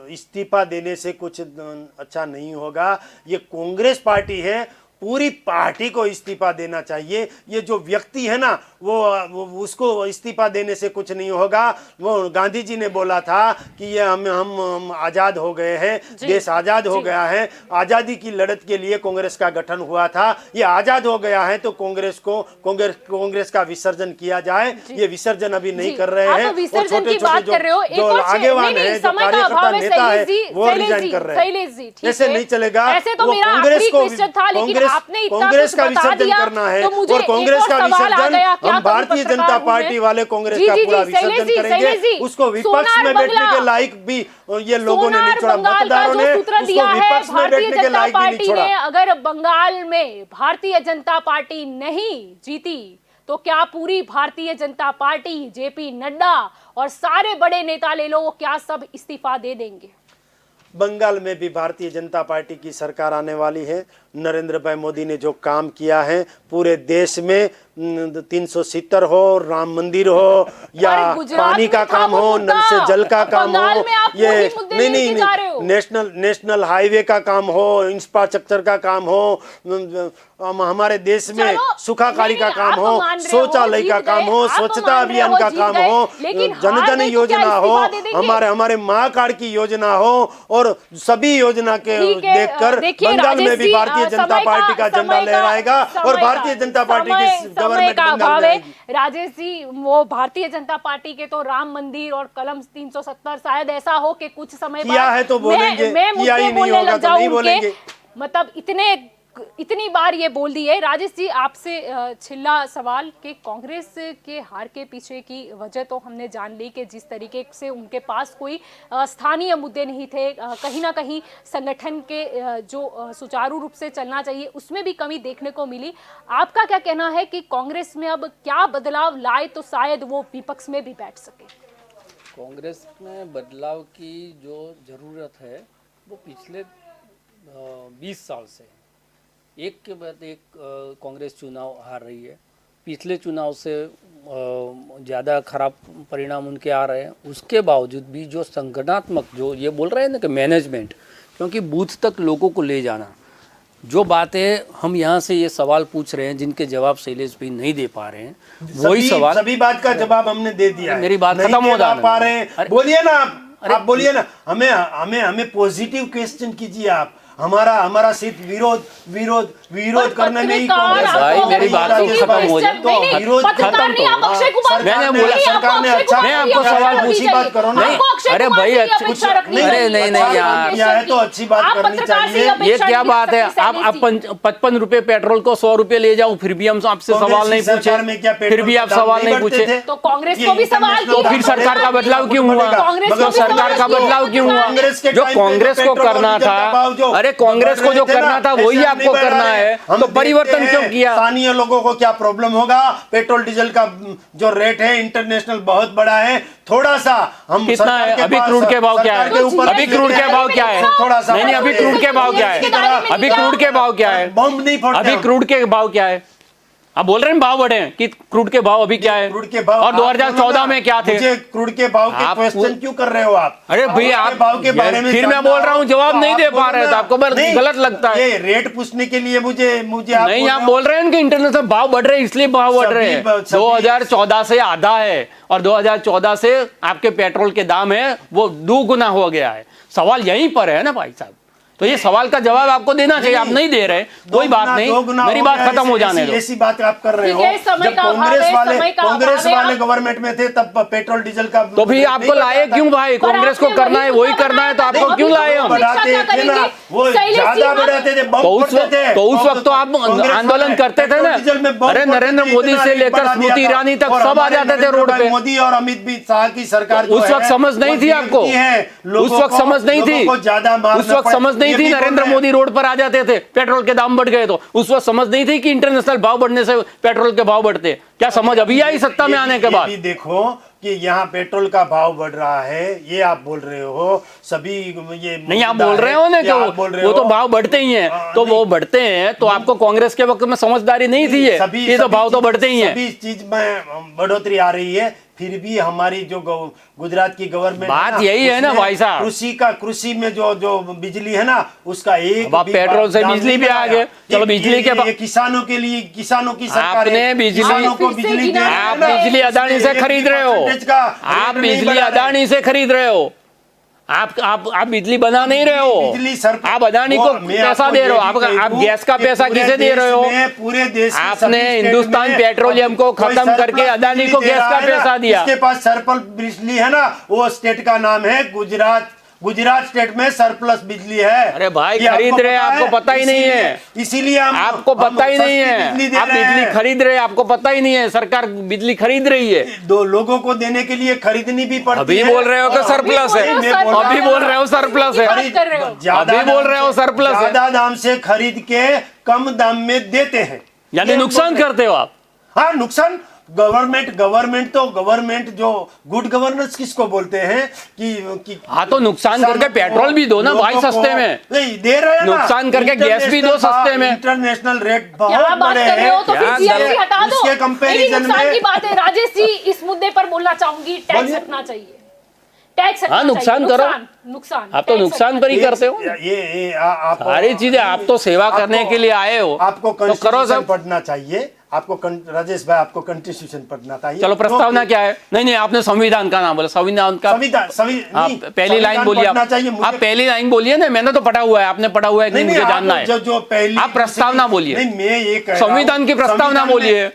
इस्तीफा देने से कुछ अच्छा नहीं होगा। ये कांग्रेस पार्टी है, पूरी पार्टी को इस्तीफा देना चाहिए। ये जो व्यक्ति है ना वो उसको इस्तीफा देने से कुछ नहीं होगा। वो गांधी जी ने बोला था कि ये हम आज़ाद हो गए हैं, देश आज़ाद हो गया है, आज़ादी की लड़त के लिए कांग्रेस का गठन हुआ था, ये आज़ाद हो गया है तो कांग्रेस का विसर्जन किया जाए। ये विसर्जन अभी नहीं कर रहे हैं। और छोटे छोटे जो आगेवान है, जो कार्यकर्ता नेता है वो रिजाइन कर रहे हैं। ऐसे नहीं चलेगा। कांग्रेस का विसर्जन करना है और कांग्रेस का विसर्जन हम भारतीय जनता पार्टी वाले कांग्रेस का पूरा विसर्जन करेंगे। उसको विपक्ष में बैठने के लायक भी ये लोगों ने नहीं छोड़ा, मतदारों ने उसको विपक्ष में बैठने के लायक भी नहीं छोड़ा। अगर बंगाल में भारतीय जनता पार्टी नहीं जीती तो क्या पूरी भारतीय जनता पार्टी, जेपी नड्डा और सारे बड़े नेता ले लो, वो क्या सब इस्तीफा दे देंगे? बंगाल में भी भारतीय जनता पार्टी की सरकार आने वाली है। नरेंद्र भाई मोदी ने जो काम किया है पूरे देश में, 370 हो, राम मंदिर हो या पानी का काम हो, नल से जल का काम हो, ये नहीं नेशनल हाईवे का काम हो, इंफ्रास्ट्रक्चर का काम हो, हमारे देश में सुखाकारी का काम हो, शौचालय का काम हो, स्वच्छता अभियान का काम हो, जन धन योजना हो, हमारे माँ कार्ड की योजना हो, और सभी योजना के देखकर बंगाल में भी भारतीय जनता पार्टी का झंडा लहराएगा और भारतीय जनता पार्टी की गवर्नमेंट बंगाल में आएगी। राजेश जी, वो भारतीय जनता पार्टी के तो राम मंदिर और कलम 370 शायद ऐसा हो कि कुछ समय किया है तो बोलेंगे, किया ही नहीं होगा तो नहीं बोलेंगे। मतलब इतनी बार ये बोल दी है। राजेश जी, आपसे छिल्ला सवाल कि कांग्रेस के हार के पीछे की वजह तो हमने जान ली कि जिस तरीके से उनके पास कोई स्थानीय मुद्दे नहीं थे, कहीं ना कहीं संगठन के जो सुचारू रूप से चलना चाहिए उसमें भी कमी देखने को मिली। आपका क्या कहना है कि कांग्रेस में अब क्या बदलाव लाए तो शायद वो विपक्ष में भी बैठ सके? कांग्रेस में बदलाव की जो ज़रूरत है वो पिछले 20 साल से एक के बाद एक कांग्रेस चुनाव हार रही है। पिछले चुनाव से ज़्यादा खराब परिणाम उनके आ रहे हैं। उसके बावजूद भी जो संगठनात्मक जो ये बोल रहे हैं ना कि मैनेजमेंट, क्योंकि बूथ तक लोगों को ले जाना, जो बातें हम यहाँ से ये सवाल पूछ रहे हैं जिनके जवाब शैलेश भी नहीं दे पा रहे हैं, वही सवाल सभी बात का जवाब हमने दे दिया है। मेरी बात खत्म हो पा रहे हैं, बोलिए ना आप बोलिए ना, हमें पॉजिटिव क्वेश्चन कीजिए आप, हमारा सिर्फ विरोध करने में ही कांग्रेस भाई, मेरी बात तो खत्म हो जाए। तो विरोध खत्म तो मैंने बोला सरकार ने अच्छा मैं आपको सवाल पूछी बात करो ना। अरे भाई, अरे नहीं यार, किया है तो अच्छी बात करनी चाहिए। ये क्या बात है? आप 55 रुपए पेट्रोल को 100 रुपए ले जाओ, फिर भी हम आपसे सवाल नहीं पूछे, फिर भी आप सवाल नहीं पूछे, तो कांग्रेस को भी सवाल तो फिर सरकार का बदलाव क्यों हुआ? तो सरकार का बदलाव क्यों हुआ? जो कांग्रेस को करना था, अरे कांग्रेस को जो करना था वही आपको करना है, तो परिवर्तन क्यों किया? स्थानीय लोगों को क्या प्रॉब्लम होगा? पेट्रोल डीजल का जो रेट है इंटरनेशनल बहुत बड़ा है, थोड़ा सा हम कितना है अभी? क्रूड के भाव क्या है? अभी क्रूड के भाव क्या है? थोड़ा सा नहीं, अभी क्रूड के भाव क्या है? अभी क्रूड के भाव क्या है? बम नहीं फोड़ते अभी क्रूड के भाव क्या है? आप बोल रहे हैं भाव बढ़े हैं, कि क्रूड के भाव अभी क्या है? क्रूड के भाव और 2014 में क्या थे? मुझे क्रूड के भाव के आप क्वेश्चन क्यों कर रहे हो आप? अरे भैया, आप भाव के बारे में फिर मैं बोल रहा हूँ, जवाब नहीं दे पा रहे, तो आपको गलत लगता है। ये रेट पूछने के लिए मुझे नहीं, आप बोल रहे हैं कि इंटरनेशनल भाव बढ़ रहे हैं, इसलिए भाव बढ़ रहे हैं। 2014 से आधा है, और 2014 से आपके पेट्रोल के दाम है वो 2 गुना हो गया है। सवाल यहीं पर है ना भाई साहब, तो ये सवाल का जवाब आपको देना चाहिए। आप नहीं दे रहे, कोई बात नहीं, मेरी बात खत्म हो जाने दो। ऐसी बात आप कर रहे हो। जब कांग्रेस वाले गवर्नमेंट में थे तब पेट्रोल डीजल का तो भी आपको लाए क्यों भाई? कांग्रेस को करना है, वही करना है, तो आपको क्यों लाए हम? बढ़ाते थे ना, वो ज्यादा बढ़ाते थे, तो उस वक्त तो आप आंदोलन करते थे ना। अरे नरेंद्र मोदी से लेकर स्मृति ईरानी तक सब आ जाते थे रोड पे। मोदी और अमित शाह की सरकार उस वक्त समझ नहीं थी आपको, उस वक्त समझ नहीं थी, उस वक्त समझ नहीं थी। नरेंद्र मोदी रोड पर आ जाते थे, पेट्रोल के दाम बढ़ गए तो उस वक्त समझ नहीं थी कि इंटरनेशनल भाव बढ़ने से पेट्रोल के भाव बढ़ते। क्या समझ अभी आई सत्ता में आने के बाद? देखो कि यहाँ पेट्रोल का भाव बढ़ रहा है, ये आप बोल रहे हो, सभी ये नहीं आप बोल रहे हो ना कि वो तो भाव बढ़ते ही हैं, तो वो बढ़ते हैं, तो आपको कांग्रेस के वक्त में समझदारी नहीं थी ये तो भाव तो बढ़ते ही हैं। सभी चीज में बढ़ोतरी आ रही है, फिर भी हमारी जो गुजरात की गवर्नमेंट बात यही है ना भाई साहब, कृषि में जो बिजली है ना उसका एक पेट्रोल से बिजली भी आ गए। चलो बिजली के किसानों के लिए, किसानों की सरकार, आपने बिजली, आप बिजली अदानी से खरीद रहे हो, आप बिजली अदानी से खरीद रहे हो, आप बिजली बना नहीं रहे हो, आप अदानी को पैसा दे रहे हो। आप गैस का पैसा किसे दे रहे हो? पूरे देश आपने हिंदुस्तान पेट्रोलियम को खत्म करके अदानी को गैस का पैसा दिया। इसके पास सरप्लस बिजली है ना, वो स्टेट का नाम है गुजरात स्टेट में सरप्लस बिजली है। अरे भाई खरीद रहे हैं, आपको पता ही नहीं है, इसीलिए आपको पता ही नहीं है, आप बिजली खरीद रहे हैं, आपको पता ही नहीं है, सरकार बिजली खरीद रही है। दो लोगों को देने के लिए खरीदनी भी पड़ती है। अभी बोल रहे हो कि सरप्लस है, अभी बोल रहे हो सरप्लस है, अभी बोल रहे हो सरप्लस है। ज्यादा दाम से खरीद के कम दाम में देते हैं, यानी नुकसान करते हो आप। हाँ, नुकसान गवर्नमेंट जो गुड गवर्नेंस किसको बोलते हैं कि हाँ, तो नुकसान करके पेट्रोल भी दो ना भाई सस्ते में, नहीं दे रहे हैं, नुकसान करके गैस भी दो सस्ते में। इंटरनेशनल रेट बहुत बड़े हैं, उसके कंपैरिजन में बात है। राजेश जी, इस मुद्दे पर बोलना चाहूंगी, टैक्स हटना चाहिए, टैक्स हटना चाहिए। नुकसान करो, नुकसान आप तो नुकसान पर ही करते हो। ये सारी चीजें आप तो सेवा करने के लिए आए हो, आपको कॉन्स्टिट्यूशन पढ़ना चाहिए, आपको राजेश भाई आपको कॉन्स्टिट्यूशन पढ़ना चाहिए। चलो प्रस्तावना क्या है? नहीं आपने संविधान का नाम बोला, संविधान का पहली लाइन बोलिए, आप पहली लाइन बोलिए ना, मैंने तो पढ़ा हुआ है, आपने पढ़ा हुआ है कि मुझे जानना है। जो पहली आप प्रस्तावना बोलिए, मैं ये संविधान की प्रस्तावना बोलिए।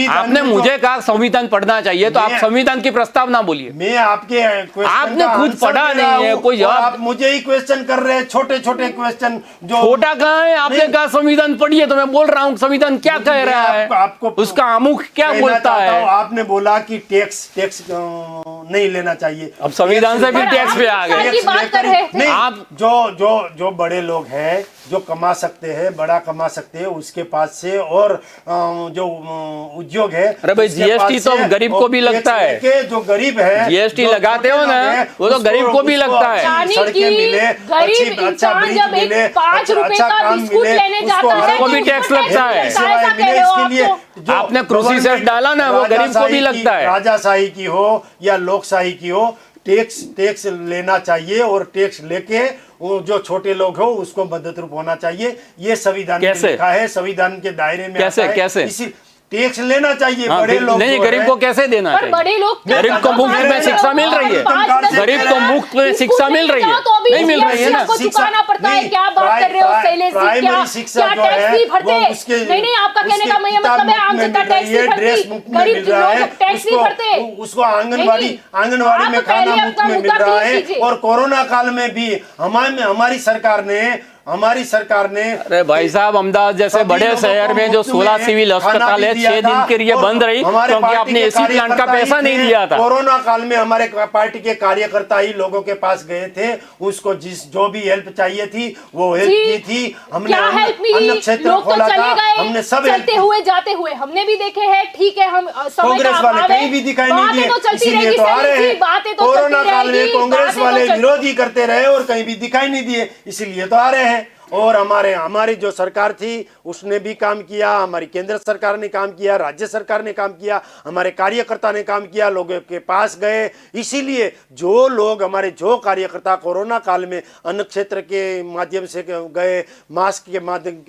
आपने मुझे कहा संविधान पढ़ना चाहिए, तो आप संविधान की प्रस्तावना बोलिए। मैं आपके आपने खुद पढ़ा नहीं है, कोई आप मुझे ही क्वेश्चन कर रहे हैं, छोटे छोटे क्वेश्चन। जो छोटा कहाँ है? आपने कहा संविधान पढ़िए, तो मैं बोल रहा हूँ संविधान क्या कह रहा है, उसका आमुख क्या बोलता है। आपने बोला कि टैक्स नहीं लेना चाहिए, अब संविधान से भी टैक्स पे आ गए। नहीं, आप जो बड़े लोग हैं, जो कमा सकते हैं, बड़ा कमा सकते हैं, उसके पास से, और जो उद्योग है। अरे भाई जीएसटी तो गरीब को भी लगता है, जो गरीब है जीएसटी लगाते हो ना, वो तो गरीब को भी लगता है। सड़कें मिले, अच्छा ब्रिज मिले, 5 रुपए का बिस्कुट लेने जाता है, उसको भी टैक्स लगता है। इसके लिए आपने कृषि सेस डाला ना, वो गरीब को भी लगता है। राजाशाही की हो या लोकशाही की हो, टैक्स लेना चाहिए, और टैक्स लेके वो जो छोटे लोग हो उसको मदद रूप होना चाहिए। ये संविधान में लिखा है, संविधान के दायरे में कैसे टैक्स लेना चाहिए। हाँ, बड़े लोग नहीं, जो गरीब है, को कैसे देना पर चाहिए? बड़े लोग क्या गरीब को मुफ्त में शिक्षा मिल रही है, गरीब को मुफ्त में शिक्षा मिल रही है, नहीं मिल रही है ना। आपको चुकाना पड़ता है। क्या बात कर रहे हो शैलेश जी? क्या प्राइमरी शिक्षा क्या जो टैक्स है, नहीं भरते? वो उसके- नहीं नहीं, आपका कहने का उसके ये मतलब है किताब आम मुफ्त जनता में टैक्स मिल रही नहीं है, ड्रेस भरती, मुफ्त में गरीब मिल रहा है, लोग टैक्स नहीं भरते। उसको आंगनवाड़ी में खाना मुफ्त में मिल रहा है। और कोरोना काल में भी हमारी सरकार ने अरे भाई साहब, अहमदाबाद जैसे सभी बड़े लोगों शहर को में जो मुफ्त 16 में सिविल खाना अस्पताल है भी दिया 6 दिन था। के लिए और बंद रही हमारे क्योंकि पार्टी आपने के एसी प्लांट का कार्यकर्ता ही पैसा नहीं थे। दिया था। कोरोना काल में हमारे पार्टी के कार्यकर्ता ही लोगों के पास गए थे, उसको जो भी हेल्प चाहिए थी वो हेल्प की थी। हमने क्या हेल्प मिली? अन्न क्षेत्र लोग तो खोला चले था, गए, हमने सब चलते हुए जाते हुए हमने भी देखे हैं। ठीक है, हम समय कांग्रेस का वाले अभाव है, कहीं भी दिखाई नहीं बातें दिए, तो चलती इसीलिए रहेगी तो आ शैलेश रहे जी, हैं। बातें तो कोरोना चलती काल में रहेगी, कांग्रेस बातें तो वाले चल- विरोधी करते रहे और कहीं भी दिखाई नहीं दिए, इसीलिए तो आ रहे हैं। और हमारी जो सरकार थी उसने भी काम किया, हमारी केंद्र सरकार ने काम किया, राज्य सरकार ने काम किया, हमारे कार्यकर्ता ने काम किया, लोगों के पास गए। इसीलिए जो कार्यकर्ता कोरोना काल में अन्न क्षेत्र के माध्यम से गए, मास्क के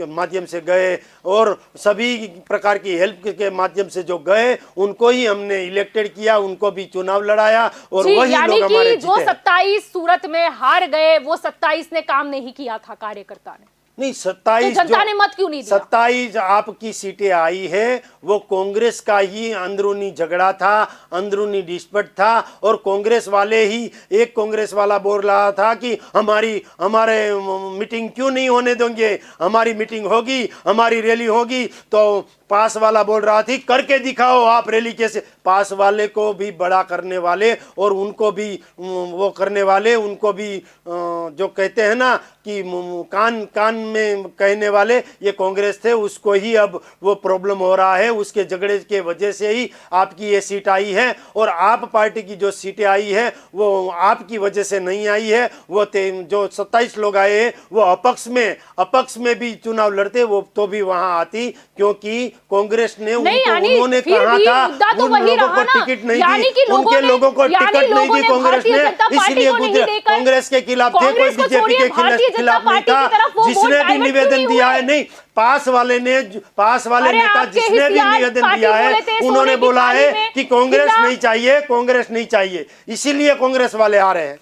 माध्यम से गए और सभी प्रकार की हेल्प के माध्यम से जो गए, उनको ही हमने इलेक्टेड किया, उनको भी चुनाव लड़ाया और जी, वही यानी लोग हमारे कि जो जीते हैं। 27 सूरत में हार गए वो 27 ने काम नहीं किया था कार्यकर्ता ने। नहीं, 27 तो जनता ने मत क्यों नहीं दिया? 27 आपकी सीटें आई है वो कांग्रेस का ही अंदरूनी झगड़ा था, अंदरूनी डिस्प्यूट था। और कांग्रेस वाले ही, एक कांग्रेस वाला बोल रहा था कि हमारे मीटिंग क्यों नहीं होने देंगे, हमारी मीटिंग होगी, हमारी रैली होगी। तो पास वाला बोल रहा थी करके दिखाओ आप रैली कैसे। पास वाले को भी बड़ा करने वाले और उनको भी वो करने वाले, उनको भी जो कहते हैं ना कि कान कान में कहने वाले, ये कांग्रेस थे। उसको ही अब वो प्रॉब्लम हो रहा है, उसके झगड़े के वजह से ही आपकी ये सीट आई है। और आप पार्टी की जो सीटें आई है वो आपकी वजह से नहीं आई है। वो जो 27 लोग आए हैं वो अपक्ष में भी चुनाव लड़ते वो तो भी वहां आती, क्योंकि कांग्रेस ने उन्होंने कहा था तो उन वही लोगों को रहा ना। टिकट नहीं यानी दी, कि लोगों उनके ने- लोगों को यानी टिकट नहीं लोगों दी ने कांग्रेस भारतीय ने, जनता पार्टी इसलिए को नहीं देकर कांग्रेस के खिलाफ थे, कोई कांग्रेस को बीजेपी छोड़िए, के भारतीय खिलाफ जनता नहीं पार्टी था। की तरफ वो जिसने वोट भी डाइवर्ट निवेदन क्यों दिया नहीं है, नहीं पास वाले अरे नेता आपके जिसने भी हिसियार निवेदन पार्टी दिया है बोले थे, उन्होंने सोने की बोला थाली है में कि कांग्रेस खिला- नहीं चाहिए, कांग्रेस नहीं चाहिए, इसीलिए कांग्रेस वाले आ रहे हैं।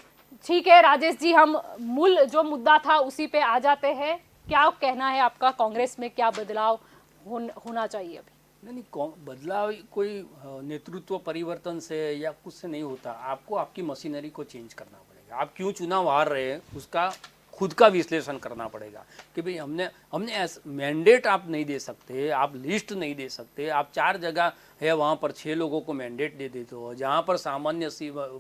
ठीक है राजेश जी, हम मूल जो मुद्दा था उसी पे आ जाते हैं। क्या कहना है आपका, कांग्रेस में क्या बदलाव होना चाहिए अभी? नहीं, बदलाव कोई नेतृत्व परिवर्तन से या कुछ से नहीं होता। आपको आपकी मशीनरी को चेंज करना पड़ेगा। आप क्यों चुनाव हार रहे हैं उसका खुद का विश्लेषण करना पड़ेगा कि भाई हमने मैंडेट आप नहीं दे सकते, आप लिस्ट नहीं दे सकते। आप 4 जगह है वहाँ पर 6 लोगों को मैंडेट दे देते हो, जहाँ पर सामान्य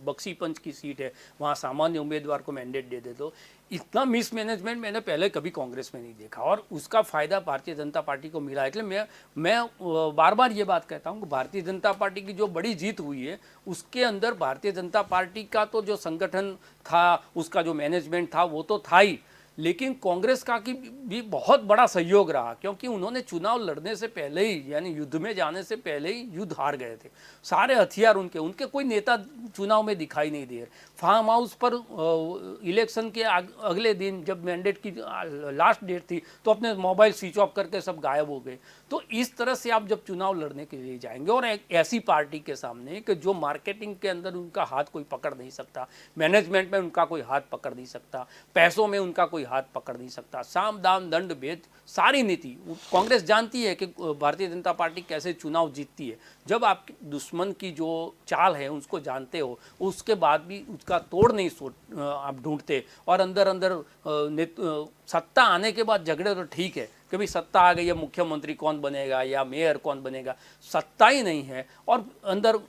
बक्सी पंच की सीट है वहाँ सामान्य उम्मीदवार को मैंडेट दे देते हो। इतना मिसमैनेजमेंट मैंने पहले कभी कांग्रेस में नहीं देखा और उसका फ़ायदा भारतीय जनता पार्टी को मिला। इसलिए मैं बार बार ये बात कहता हूँ कि भारतीय जनता पार्टी की जो बड़ी जीत हुई है उसके अंदर भारतीय जनता पार्टी का तो जो संगठन था, उसका जो मैनेजमेंट था वो तो था ही, लेकिन कांग्रेस का की भी बहुत बड़ा सहयोग रहा, क्योंकि उन्होंने चुनाव लड़ने से पहले ही, यानी युद्ध में जाने से पहले ही युद्ध हार गए थे। सारे हथियार उनके कोई नेता चुनाव में दिखाई नहीं दे। फार्म हाउस पर इलेक्शन के अगले दिन जब मैंडेट की लास्ट डेट थी तो अपने मोबाइल स्विच ऑफ करके सब गायब हो गए। तो इस तरह से आप जब चुनाव लड़ने के लिए जाएंगे और एक ऐसी पार्टी के सामने कि जो मार्केटिंग के अंदर उनका हाथ कोई पकड़ नहीं सकता, मैनेजमेंट में उनका कोई हाथ पकड़ नहीं सकता, पैसों में उनका कोई हाथ पकड़ नहीं सकता, साम दाम दंड भेद सारी नीति कांग्रेस जानती है कि भारतीय जनता पार्टी कैसे चुनाव जीतती है। जब आप दुश्मन की जो चाल है उसको जानते हो, उसके बाद भी उसका तोड़ नहीं आप ढूंढते और अंदर अंदर सत्ता आने के बाद झगड़े तो ठीक है कि भाई सत्ता आ गई है, मुख्यमंत्री कौन बनेगा या मेयर कौन बनेगा, सत्ता ही नहीं है। और अंदर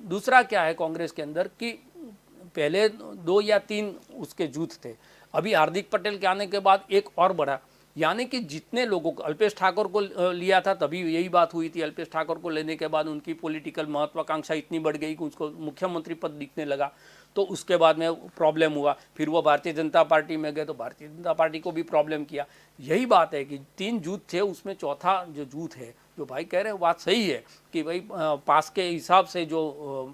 दूसरा क्या है कांग्रेस के अंदर कि पहले 2 या 3 उसके जूथ थे, अभी हार्दिक पटेल के आने के बाद एक और बढ़ा, यानी कि जितने लोगों को अल्पेश ठाकुर को लिया था तभी यही बात हुई थी। अल्पेश ठाकुर को लेने के बाद उनकी पॉलिटिकल महत्वाकांक्षा इतनी बढ़ गई कि उसको मुख्यमंत्री पद दिखने लगा, तो उसके बाद में प्रॉब्लम हुआ। फिर वो भारतीय जनता पार्टी में गए तो भारतीय जनता पार्टी को भी प्रॉब्लम किया। यही बात है कि 3 जूथ थे, उसमें चौथा जो जूथ है जो भाई कह रहे हैं बात सही है कि भाई पास के हिसाब से जो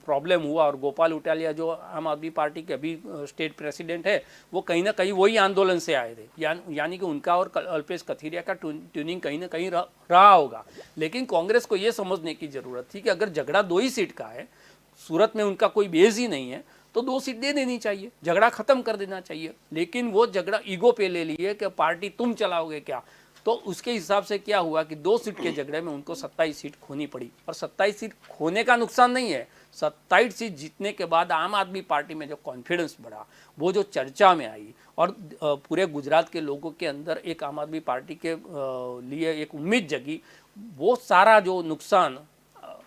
प्रॉब्लम हुआ, और गोपाल उटालिया जो आम आदमी पार्टी के अभी स्टेट प्रेसिडेंट है, वो कहीं ना कहीं वही आंदोलन से आए थे, यानी कि उनका और अल्पेश कथीरिया का ट्यूनिंग कहीं ना कहीं रहा होगा। लेकिन कांग्रेस को ये समझने की जरूरत थी कि अगर झगड़ा 2 ही सीट का है, सूरत में उनका कोई बेस ही नहीं है, तो 2 सीट दे देनी चाहिए, झगड़ा खत्म कर देना चाहिए। लेकिन वो झगड़ा ईगो पे ले लिए कि पार्टी तुम चलाओगे क्या, तो उसके हिसाब से क्या हुआ कि 2 सीट के झगड़े में उनको 27 सीट खोनी पड़ी। और 27 सीट खोने का नुकसान नहीं है, 27 सीट जीतने के बाद आम आदमी पार्टी में जो कॉन्फिडेंस बढ़ा, वो जो चर्चा में आई, और पूरे गुजरात के लोगों के अंदर एक आम आदमी पार्टी के लिए एक उम्मीद जगी, वो सारा जो नुकसान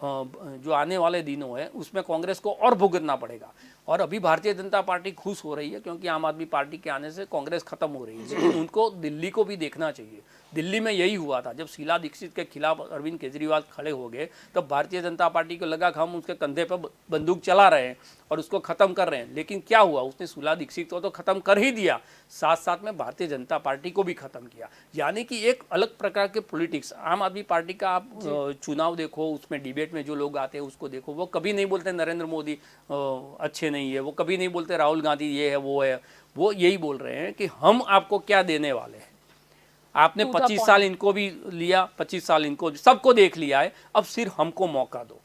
जो आने वाले दिनों है उसमें कांग्रेस को और भुगतना पड़ेगा। और अभी भारतीय जनता पार्टी खुश हो रही है क्योंकि आम आदमी पार्टी के आने से कांग्रेस खत्म हो रही है, लेकिन उनको दिल्ली को भी देखना चाहिए। दिल्ली में यही हुआ था, जब शीला दीक्षित के खिलाफ अरविंद केजरीवाल खड़े हो गए, तब भारतीय जनता पार्टी को लगा कि हम उसके कंधे पर बंदूक चला रहे हैं और उसको खत्म कर रहे हैं। लेकिन क्या हुआ, उसने शीला दीक्षित को तो खत्म कर ही दिया, साथ साथ में भारतीय जनता पार्टी को भी खत्म किया। यानी कि एक अलग प्रकार के पॉलिटिक्स आम आदमी पार्टी का आप चुनाव देखो, उसमें डिबेट में जो लोग आते हैं उसको देखो, वो कभी नहीं बोलते नरेंद्र मोदी अच्छे नहीं है, वो कभी नहीं बोलते राहुल गांधी ये है वो है, वो यही बोल रहे हैं कि हम आपको क्या देने वाले हैं। आपने 25 साल इनको भी लिया, 25 साल इनको, सबको देख लिया है, अब सिर्फ हमको मौका दो।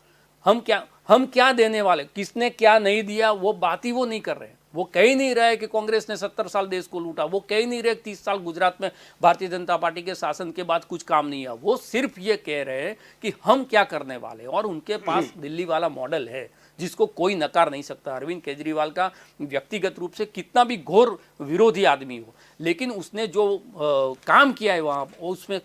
हम क्या देने वाले, किसने क्या नहीं दिया वो बात ही वो नहीं कर रहे हैं। वो कह ही नहीं रहे कि कांग्रेस ने 70 साल देश को लूटा, वो कह ही नहीं रहे 30 साल गुजरात में भारतीय जनता पार्टी के शासन के बाद कुछ काम नहीं हुआ। वो सिर्फ ये कह रहे हैं कि हम क्या करने वाले, और उनके पास दिल्ली वाला मॉडल है जिसको कोई नकार नहीं सकता। अरविंद केजरीवाल का व्यक्तिगत रूप से कितना भी घोर विरोधी आदमी हो, लेकिन उसने जो काम किया है वहाँ, उसमें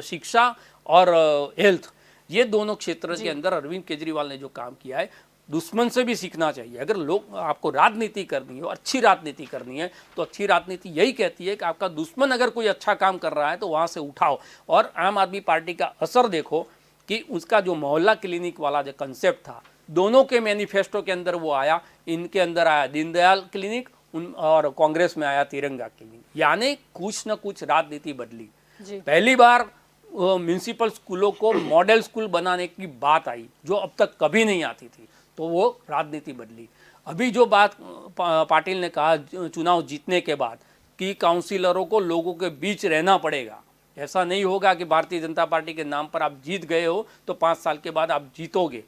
शिक्षा और हेल्थ, ये दोनों क्षेत्र के अंदर अरविंद केजरीवाल ने जो काम किया है, दुश्मन से भी सीखना चाहिए। अगर लोग आपको राजनीति करनी हो, अच्छी राजनीति करनी है, तो अच्छी राजनीति यही कहती है कि आपका दुश्मन अगर कोई अच्छा काम कर रहा है तो वहाँ से उठाओ। और आम आदमी पार्टी का असर देखो कि उसका जो मोहल्ला क्लिनिक वाला जो कंसेप्ट था, दोनों के मैनिफेस्टो के अंदर वो आया। इनके अंदर आया दीनदयाल क्लिनिक, और कांग्रेस में आया तिरंगा क्लिनिक। यानी कुछ न कुछ राजनीति बदली। पहली बार म्यूनिसिपल स्कूलों को मॉडल स्कूल बनाने की बात आई, जो अब तक कभी नहीं आती थी, तो वो राजनीति बदली। अभी जो बात पाटिल ने कहा चुनाव जीतने के बाद कि काउंसिलरों को लोगों के बीच रहना पड़ेगा, ऐसा नहीं होगा कि भारतीय जनता पार्टी के नाम पर आप जीत गए हो तो 5 साल के बाद आप जीतोगे।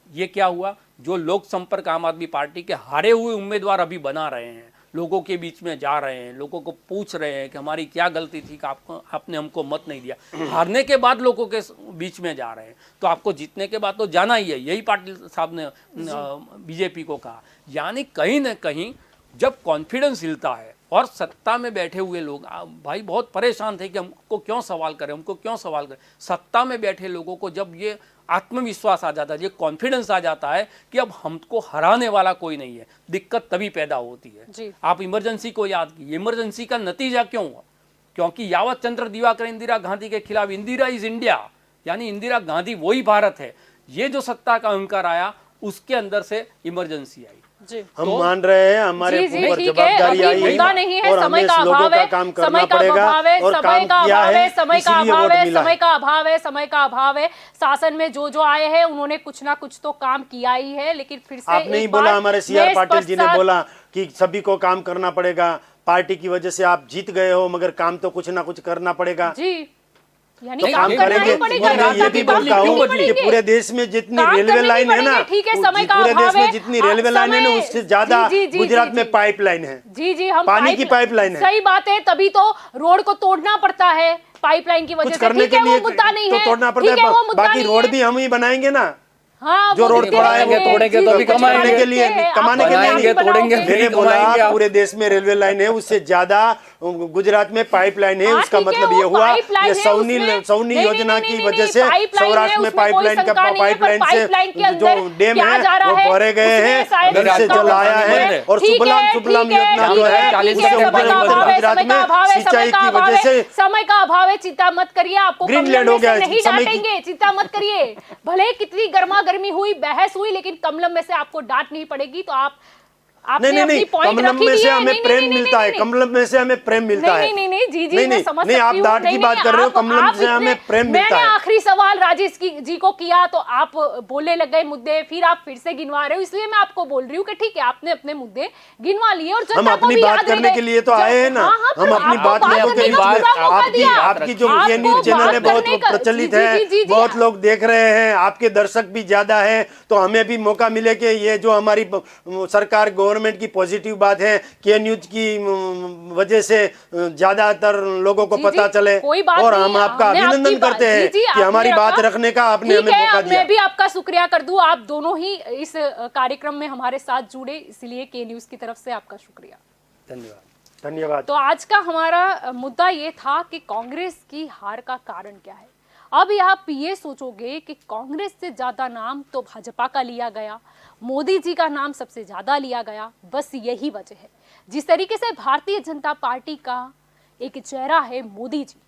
ये क्या हुआ, जो लोक संपर्क आम आदमी पार्टी के हारे हुए उम्मीदवार अभी बना रहे हैं, लोगों के बीच में जा रहे हैं, लोगों को पूछ रहे हैं कि हमारी क्या गलती थी कि आपने हमको मत नहीं दिया। हारने के बाद लोगों के बीच में जा रहे हैं, तो आपको जीतने के बाद तो जाना ही है। यही पाटिल साहब ने बीजेपी को कहा। यानी कहीं ना कहीं जब कॉन्फिडेंस हिलता है, और सत्ता में बैठे हुए लोग भाई बहुत परेशान थे कि हमको क्यों सवाल करें, हमको क्यों सवाल करें। सत्ता में बैठे लोगों को जब ये आत्मविश्वास आ जाता है, ये कॉन्फिडेंस आ जाता है कि अब हमको हराने वाला कोई नहीं है, दिक्कत तभी पैदा होती है। आप इमरजेंसी को याद कीजिए, इमरजेंसी का नतीजा क्यों हुआ, क्योंकि यावत चंद्र दिवाकर इंदिरा गांधी के खिलाफ, इंदिरा इज इंडिया, यानी इंदिरा गांधी वही भारत है। ये जो सत्ता का अहंकार आया, उसके अंदर से इमरजेंसी आई। हम मान रहे हैं हमारे ऊपर जवाबदारी आई है, नहीं है, और समय हमें का इस लोगों अभाव का है, काम करना समय का पड़ेगा, अभाव है, और समय काम का किया अभाव है, है, समय का इसीलिए अभाव वोट है, मिला समय का अभाव है, समय का अभाव है। शासन में जो आए हैं उन्होंने कुछ ना कुछ तो काम किया ही है, लेकिन फिर से आपने ही बोला, हमारे सीआर पाटिल जी ने बोला कि सभी को काम करना पड़ेगा, पार्टी की वजह से आप जीत गए हो, मगर काम तो कुछ ना कुछ करना पड़ेगा। जी, यानी तो काम करेंगे। मैं ये भी बोलता हूँ कि पूरे देश में जितनी रेलवे लाइन है ना, पूरे देश में जितनी रेलवे लाइन है ना, उससे ज्यादा गुजरात में पाइपलाइन है। जी, हम पानी की पाइपलाइन है। सही बात है, तभी तो रोड को तोड़ना पड़ता है पाइपलाइन की वजह से। करने के लिए मुद्दा नहीं है, तोड़ना पड़ता है, बाकी रोड भी हम ही बनाएंगे ना। हाँ, जो रोड तोड़ाएंगे तो अभी कमाने के लिए नहीं, तोड़ेंगे। मैंने बोला पूरे देश में रेलवे लाइन है, उससे ज्यादा गुजरात में पाइपलाइन है। उसका मतलब ये हुआ, ये सौनी योजना की वजह से सौराष्ट्र में पाइपलाइन से जो डैम है वो भरे गए हैं, नल से जल आया है, और सुफलाम योजना जो है गुजरात में सिंचाई की वजह से। समय का अभाव है, चिंता मत करिए, आपको ग्रीनलैंड हो गया, नहीं डांटेंगे, चिंता मत करिए। भले कितनी गर्मी हुई, बहस हुई, लेकिन कमलम में से आपको डांट नहीं पड़ेगी। तो आप आपने नहीं अपनी point कमलम रखी में दी से है। हमें नहीं, प्रेम नहीं, मिलता है, नहीं, कमलम में से हमें प्रेम मिलता है। नहीं जी मैं समझ नहीं, सकती आप हूँ। डांट की बात कर रहे हो, कमलम से हमें प्रेम मिलता मैंने है। आखिरी सवाल राजेश जी को किया तो आप बोलने लग गए मुद्दे, फिर आप फिर से गिनवा रहे हो, इसलिए मैं आपको बोल रही हूँ कि ठीक है आपने अपने मुद्दे गिनवा लिए और हम जनता को अपनी भी बात याद करने रह के गए। लिए तो आए हैं ना, हाँ, हाँ, हम पर अपनी आपको बात बात लोगों के करने बीच का में, पूरा मौका दिया। आपकी जो आपको के न्यूज चैनल है बात बहुत करने का- प्रचलित जी, है, जी, जी, जी, बहुत लोग देख रहे हैं, आपके दर्शक भी ज्यादा हैं, तो हमें भी मौका मिले कि ये जो हमारी सरकार गवर्नमेंट की पॉजिटिव बात है के न्यूज की वजह से ज्यादातर लोगों को जी, पता जी, चले, कोई बात और नहीं, हम आपका हमने आपकी अभिनंदन करते जी, हैं जी, कि आपने हमारी बात रखा। रखने का आपने ठीक हमें है, मौका अब दिया। मैं भी आपका शुक्रिया कर दूं, आप दोनों ही इस कार्यक्रम में हमारे साथ जुड़े, इसलिए के न्यूज की तरफ से आपका शुक्रिया। धन्यवाद धन्यवाद। तो आज का हमारा मुद्दा ये था कि कांग्रेस की हार का कारण क्या है। अब आप ये सोचोगे कि कांग्रेस से ज्यादा नाम तो भाजपा का लिया गया, मोदी जी का नाम सबसे ज्यादा लिया गया, बस यही वजह है। जिस तरीके से भारतीय जनता पार्टी का एक चेहरा है मोदी जी,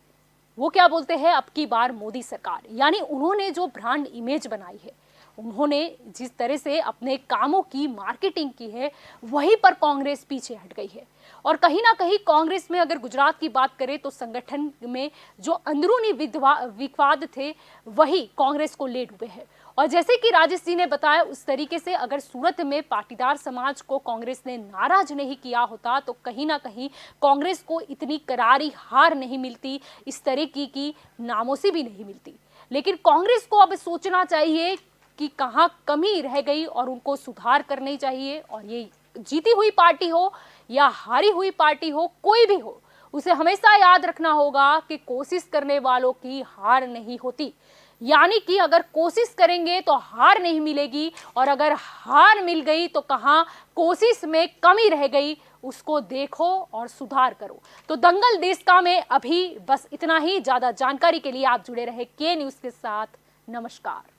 वो क्या बोलते हैं अब की बार मोदी सरकार, यानी उन्होंने जो ब्रांड इमेज बनाई है, उन्होंने जिस तरह से अपने कामों की मार्केटिंग की है, वहीं पर कांग्रेस पीछे हट गई है। और कहीं ना कहीं कांग्रेस में अगर गुजरात की बात करें तो संगठन में जो अंदरूनी विवाद थे वही कांग्रेस को ले डूबे हैं। और जैसे कि राजेश जी ने बताया उस तरीके से अगर सूरत में पाटीदार समाज को कांग्रेस ने नाराज नहीं किया होता तो कहीं ना कहीं कांग्रेस को इतनी करारी हार नहीं मिलती, इस तरह की नामोसी भी नहीं मिलती। लेकिन कांग्रेस को अब सोचना चाहिए कि कहाँ कमी रह गई और उनको सुधार करनी चाहिए। और ये जीती हुई पार्टी हो या हारी हुई पार्टी हो, कोई भी हो, उसे हमेशा याद रखना होगा कि कोशिश करने वालों की हार नहीं होती। यानी कि अगर कोशिश करेंगे तो हार नहीं मिलेगी, और अगर हार मिल गई तो कहाँ कोशिश में कमी रह गई, उसको देखो और सुधार करो। तो दंगल देश का में अभी बस इतना ही। ज्यादा जानकारी के लिए आप जुड़े रहे के न्यूज के साथ। नमस्कार।